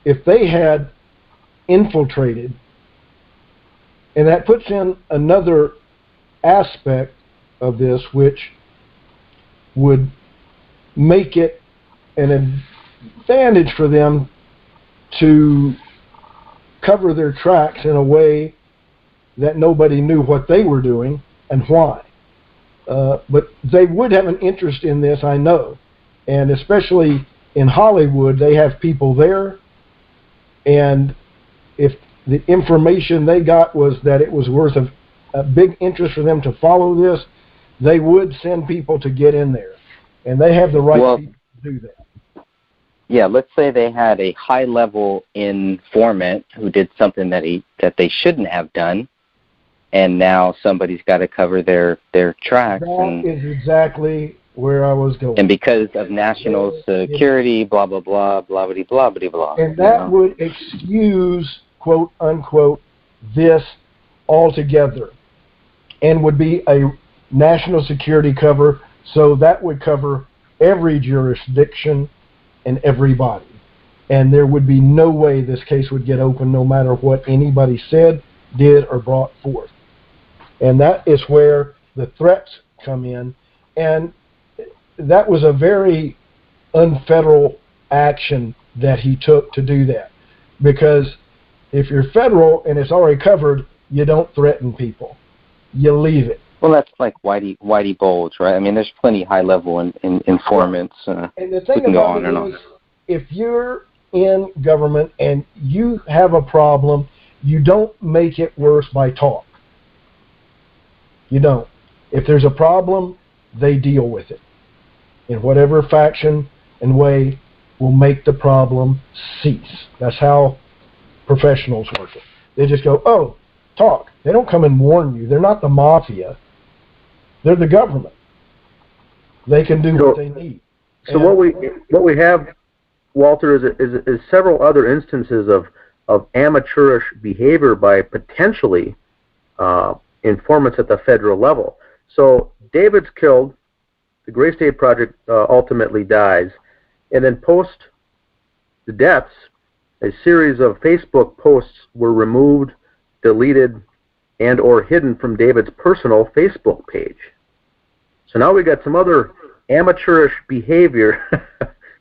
if they had infiltrated, and that puts in another aspect of this which would make it an advantage for them to cover their tracks in a way that nobody knew what they were doing and why. But they would have an interest in this, I know. And especially in Hollywood, they have people there. And if the information they got was that it was worth a big interest for them to follow this, they would send people to get in there. And they have the right people to do that. Yeah, let's say they had a high-level informant who did something that they shouldn't have done, and now somebody's got to cover their tracks. That is exactly where I was going. And because of national security, blah, blah, blah, blah, blah, blah, blah, blah. And that would excuse, quote, unquote, this altogether, and would be a national security cover, so that would cover every jurisdiction and everybody. And there would be no way this case would get open no matter what anybody said, did, or brought forth. And that is where the threats come in. And that was a very unfederal action that he took to do that. Because if you're federal and it's already covered, you don't threaten people. You leave it. Well, that's like Whitey Bulge, right? I mean, there's plenty high-level informants. And the thing about it is, if you're in government and you have a problem, you don't make it worse by talk. You don't. If there's a problem, they deal with it in whatever faction and way will make the problem cease. That's how professionals work it. They just go, oh, talk. They don't come and warn you. They're not the mafia. They're the government. They can do what they need. So what we have, Walter, is several other instances of amateurish behavior by potentially informants at the federal level. So David's killed, the Gray State Project ultimately dies, and then post the deaths, a series of Facebook posts were removed, deleted, and or hidden from David's personal Facebook page. So now we got some other amateurish behavior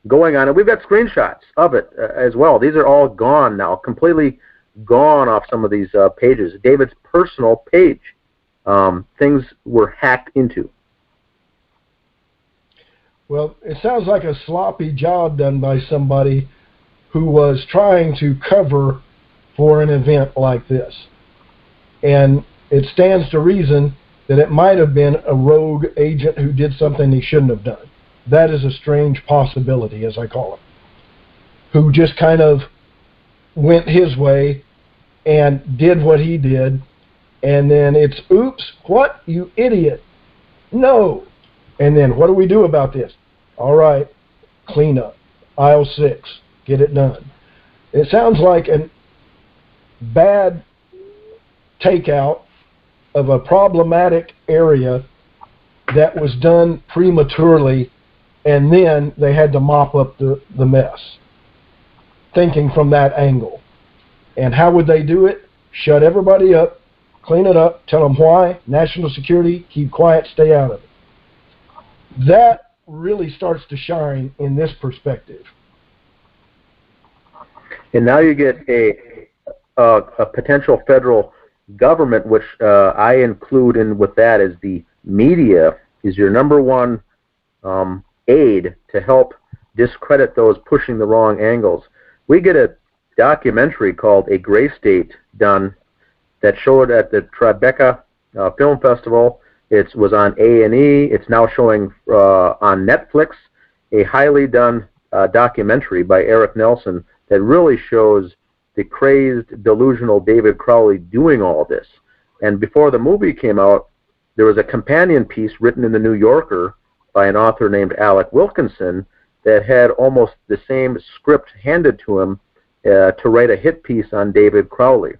going on, and we've got screenshots of it as well. These are all gone now, completely gone off some of these pages. David's personal page, things were hacked into. Well, it sounds like a sloppy job done by somebody who was trying to cover for an event like this. And it stands to reason that it might have been a rogue agent who did something he shouldn't have done. That is a strange possibility, as I call it, who just kind of went his way and did what he did, and then it's, oops, what, you idiot, no. And then what do we do about this? All right, clean up, aisle 6, get it done. It sounds like a bad takeout of a problematic area that was done prematurely, and then they had to mop up the mess, thinking from that angle. And how would they do it? Shut everybody up, clean it up, tell them why, national security, keep quiet, stay out of it. That really starts to shine in this perspective. And now you get a potential federal government, which I include in with that is the media is your number one aid to help discredit those pushing the wrong angles. We get a documentary called A Gray State done that showed at the Tribeca Film Festival. It was on A&E. It's now showing on Netflix, a highly done documentary by Eric Nelson that really shows the crazed, delusional David Crowley doing all this. And before the movie came out, there was a companion piece written in the New Yorker by an author named Alec Wilkinson that had almost the same script handed to him to write a hit piece on David Crowley.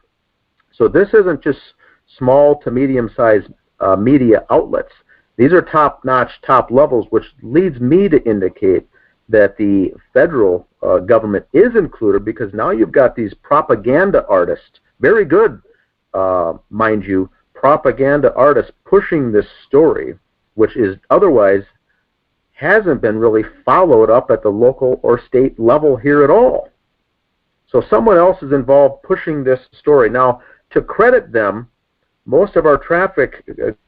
So this isn't just small to medium-sized media outlets. These are top-notch, top levels, which leads me to indicate that the federal government is included, because now you've got these propaganda artists, very good, mind you, propaganda artists pushing this story, which is otherwise hasn't been really followed up at the local or state level here at all. So someone else is involved pushing this story. Now, to credit them, most of our traffic,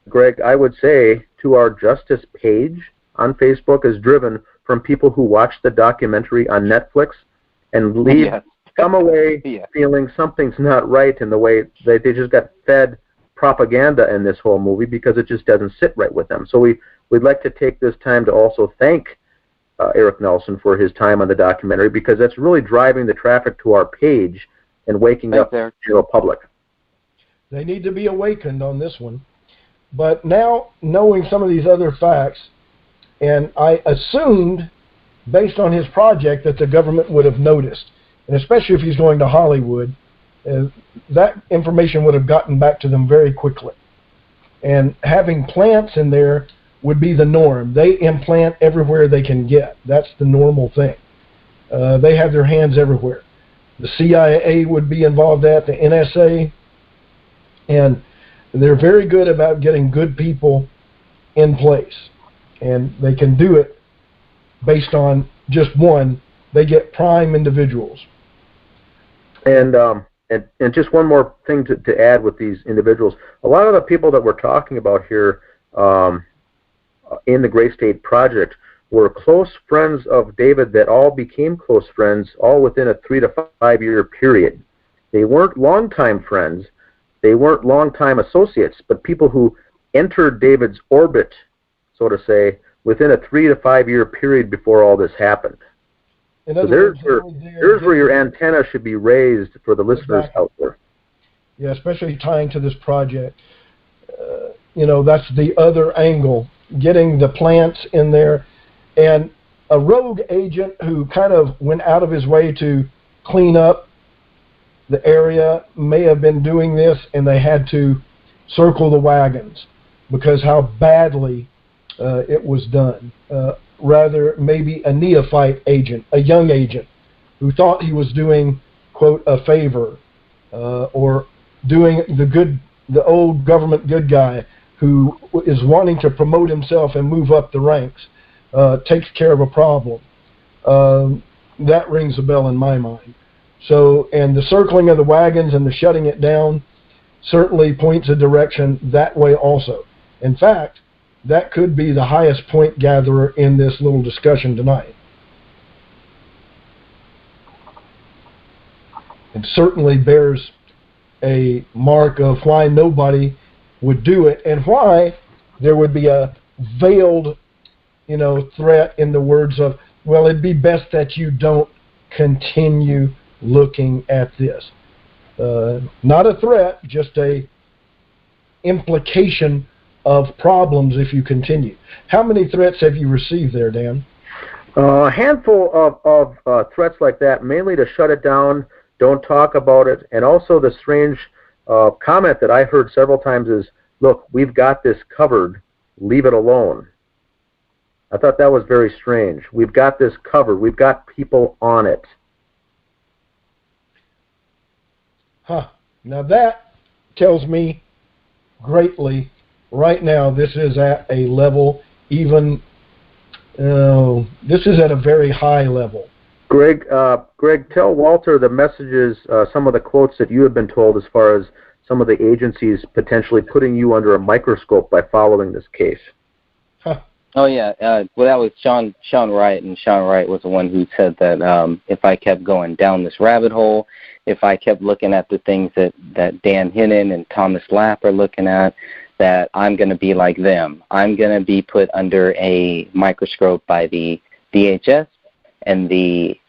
Greg, I would say, to our justice page on Facebook is driven from people who watch the documentary on Netflix and come away feeling something's not right in the way they just got fed propaganda in this whole movie because it just doesn't sit right with them. So we'd like to take this time to also thank Eric Nelson for his time on the documentary, because that's really driving the traffic to our page and waking up the general public. They need to be awakened on this one. But now, knowing some of these other facts, and I assumed, based on his project, that the government would have noticed, and especially if he's going to Hollywood, that information would have gotten back to them very quickly. And having plants in there would be the norm. They implant everywhere they can get. That's the normal thing. They have their hands everywhere. The CIA would be involved at, the NSA, and they're very good about getting good people in place. And they can do it based on just one. They get prime individuals. And just one more thing to add with these individuals. A lot of the people that we're talking about here in the Gray State Project were close friends of David that all became close friends all within a 3 to 5 year period. They weren't longtime friends. They weren't longtime associates, but people who entered David's orbit, so to say, within a 3 to 5 year period before all this happened. So there's where your antenna should be raised for the listeners out there. Yeah, especially tying to this project. That's the other angle, getting the plants in there. And a rogue agent who kind of went out of his way to clean up the area may have been doing this, and they had to circle the wagons because how badly it was done. Rather, maybe a neophyte agent, a young agent, who thought he was doing, quote, a favor, or doing the old government good guy who is wanting to promote himself and move up the ranks, takes care of a problem. That rings a bell in my mind. So, and the circling of the wagons and the shutting it down certainly points a direction that way also. In fact, that could be the highest point gatherer in this little discussion tonight. It certainly bears a mark of why nobody would do it, and why there would be a veiled, threat in the words of, well, it'd be best that you don't continue looking at this. Not a threat, just a implication of problems if you continue. How many threats have you received there, Dan? A handful of threats like that, mainly to shut it down, don't talk about it, and also the strange comment that I heard several times is, look, we've got this covered, leave it alone. I thought that was very strange. We've got this covered, we've got people on it. Now that tells me greatly. Right now, this is at a level this is at a very high level. Greg, tell Walter the messages, some of the quotes that you have been told as far as some of the agencies potentially putting you under a microscope by following this case. Oh, yeah. Well, that was Sean Wright, and Sean Wright was the one who said that if I kept going down this rabbit hole, if I kept looking at the things that Dan Hennen and Thomas Lapp are looking at, that I'm going to be like them. I'm going to be put under a microscope by the DHS and the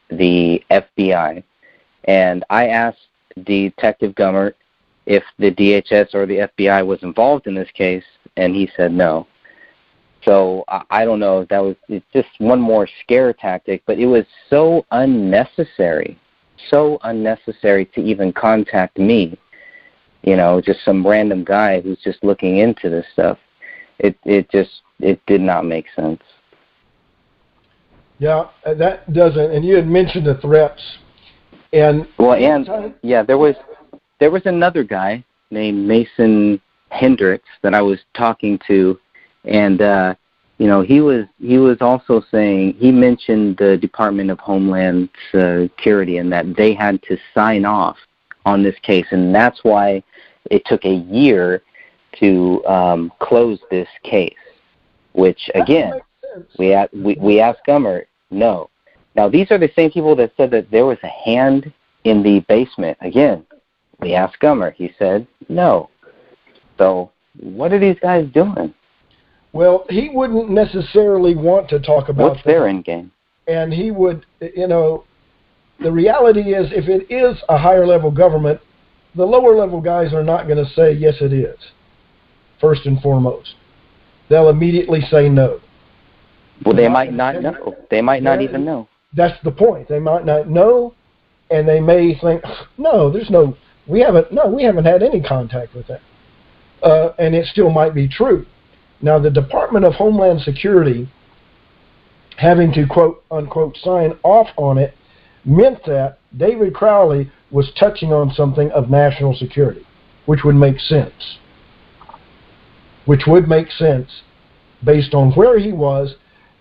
FBI. And I asked Detective Gummert if the DHS or the FBI was involved in this case, and he said no. So I don't know. It's just one more scare tactic, but it was so unnecessary to even contact me. Just some random guy who's just looking into this stuff. It did not make sense. Yeah, that doesn't. And you had mentioned the threats, and there was another guy named Mason Hendricks that I was talking to, and he was also saying, he mentioned the Department of Homeland Security and that they had to sign off on this case, and that's why it took a year to close this case. which, again, we asked Gummer, no. Now, these are the same people that said that there was a hand in the basement. Again, we asked Gummer. He said no. So what are these guys doing? Well, he wouldn't necessarily want to talk about what's their end game. And he would, the reality is, if it is a higher level government, the lower level guys are not going to say, yes, it is, first and foremost. They'll immediately say no. Well, they might not know. They might not even know. That's the point. They might not know, and they may think, no, we haven't had any contact with that. And it still might be true. Now, the Department of Homeland Security having to, quote, unquote, sign off on it meant that David Crowley was touching on something of national security, which would make sense. Which would make sense based on where he was,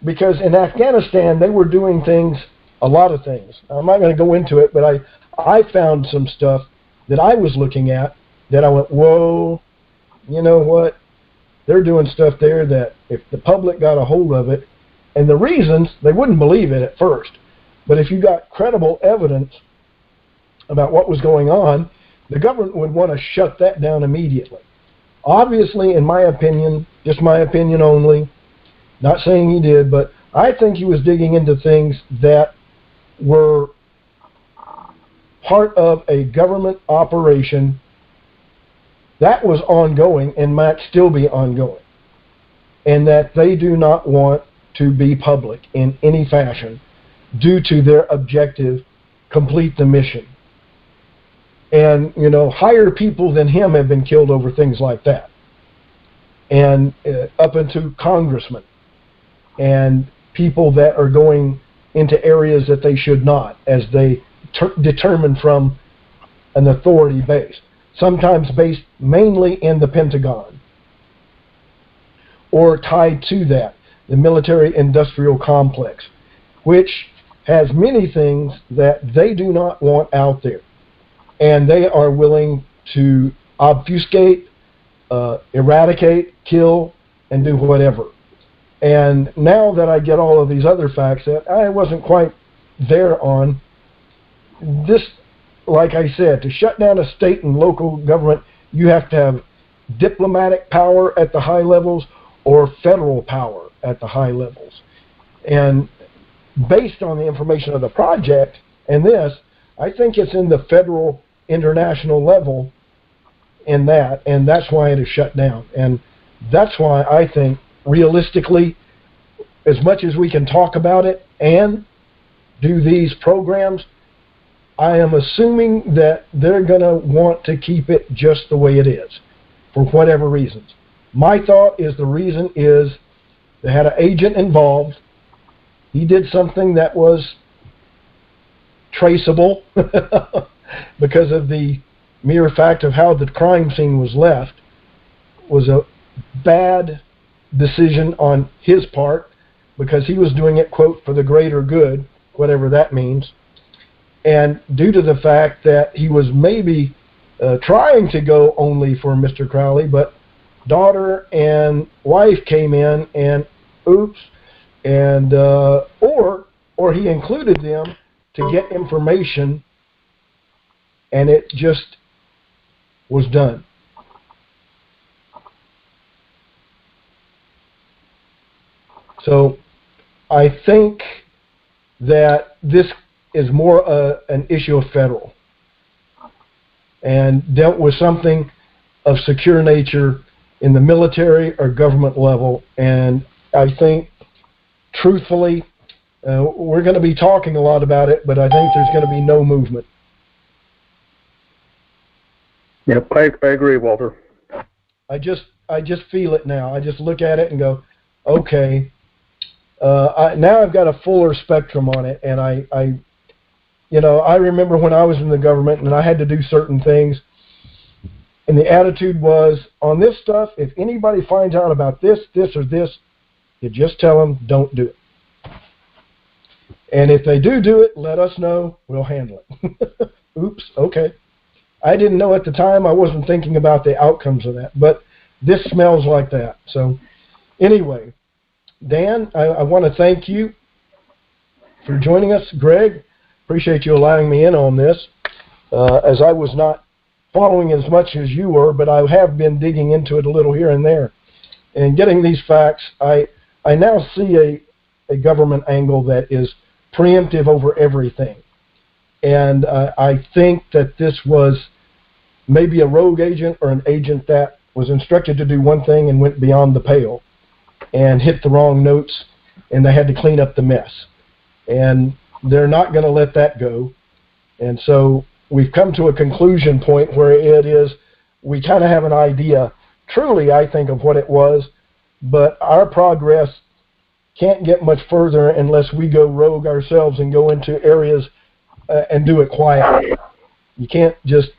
because in Afghanistan they were doing things, a lot of things. I'm not going to go into it, but I found some stuff that I was looking at that I went, whoa, you know what? They're doing stuff there that if the public got a hold of it, and the reasons, they wouldn't believe it at first. But if you got credible evidence about what was going on, the government would want to shut that down immediately. Obviously, in my opinion, just my opinion only, not saying he did, but I think he was digging into things that were part of a government operation that was ongoing and might still be ongoing, and that they do not want to be public in any fashion due to their objective, complete the mission. And, higher people than him have been killed over things like that. And up into congressmen and people that are going into areas that they should not, as they determine from an authority base, sometimes based mainly in the Pentagon or tied to that, the military-industrial complex, which has many things that they do not want out there. And they are willing to obfuscate, eradicate, kill, and do whatever. And now that I get all of these other facts that I wasn't quite there on, this, like I said, to shut down a state and local government, you have to have diplomatic power at the high levels or federal power at the high levels. And based on the information of the project and this, I think it's in the federal international level in that, and that's why it is shut down. And that's why I think, realistically, as much as we can talk about it and do these programs, I am assuming that they're going to want to keep it just the way it is, for whatever reasons. My thought is the reason is they had an agent involved. He did something that was traceable because of the mere fact of how the crime scene was left. Was a bad decision on his part because he was doing it, quote, for the greater good, whatever that means. And due to the fact that he was maybe trying to go only for Mr. Crowley, but daughter and wife came in and oops, and or he included them to get information, and it just was done. So I think that this is more an issue of federal and dealt with something of secure nature in the military or government level. And I think, truthfully, we're going to be talking a lot about it, but I think there's going to be no movement. Yep, I agree, Walter. I just feel it now. I just look at it and go, okay. Now I've got a fuller spectrum on it, and I remember when I was in the government and I had to do certain things, and the attitude was, on this stuff, if anybody finds out about this, or this, you just tell them, don't do it. And if they do it, let us know, we'll handle it. Oops, okay. I didn't know at the time, I wasn't thinking about the outcomes of that, but this smells like that. So anyway, Dan, I want to thank you for joining us. Greg, appreciate you allowing me in on this, as I was not following as much as you were, but I have been digging into it a little here and there. And getting these facts, I now see a government angle that is preemptive over everything. And I think that this was maybe a rogue agent or an agent that was instructed to do one thing and went beyond the pale and hit the wrong notes, and they had to clean up the mess. And they're not going to let that go. And so we've come to a conclusion point where it is, we kind of have an idea, truly, I think, of what it was, but our progress can't get much further unless we go rogue ourselves and go into areas and do it quietly. You can't just,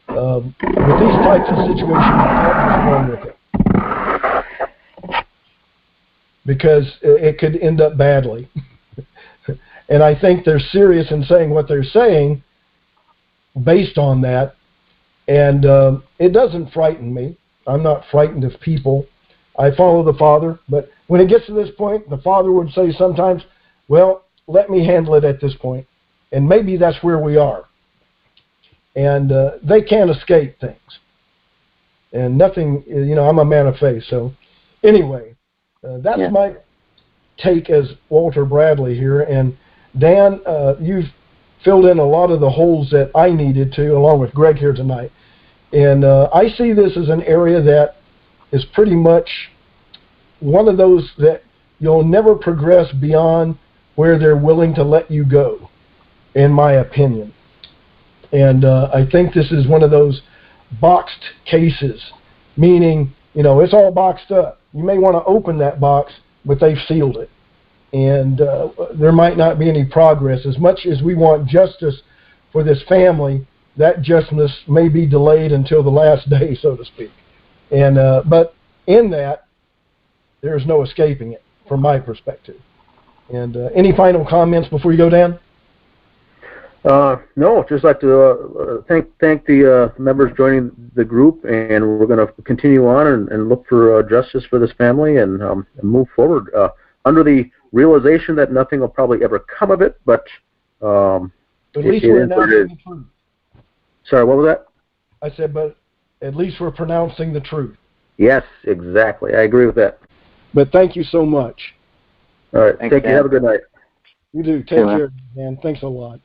with these types of situations, you can't just run with it, because it could end up badly. And I think they're serious in saying what they're saying based on that, and it doesn't frighten me. I'm not frightened of people. I follow the Father, but when it gets to this point, the Father would say sometimes, well, let me handle it at this point, and maybe that's where we are. And they can't escape things. And nothing, I'm a man of faith, so anyway, that's my take as Walter Bradley here. And Dan, you've filled in a lot of the holes that I needed to, along with Greg here tonight. And I see this as an area that is pretty much one of those that you'll never progress beyond where they're willing to let you go, in my opinion. And I think this is one of those boxed cases, meaning, it's all boxed up. You may want to open that box, but they've sealed it. And there might not be any progress. As much as we want justice for this family, that justice may be delayed until the last day, so to speak. And but in that, there's no escaping it, from my perspective. And any final comments before you go, Dan? No, just like to thank the members joining the group, and we're going to continue on and look for justice for this family and move forward under the realization that nothing will probably ever come of it, but at least we're announcing the truth. Sorry, what was that? I said, but at least we're pronouncing the truth. Yes, exactly. I agree with that. But thank you so much. All right. Thanks, Take care. Have a good night. You do. Take care, man. Thanks a lot.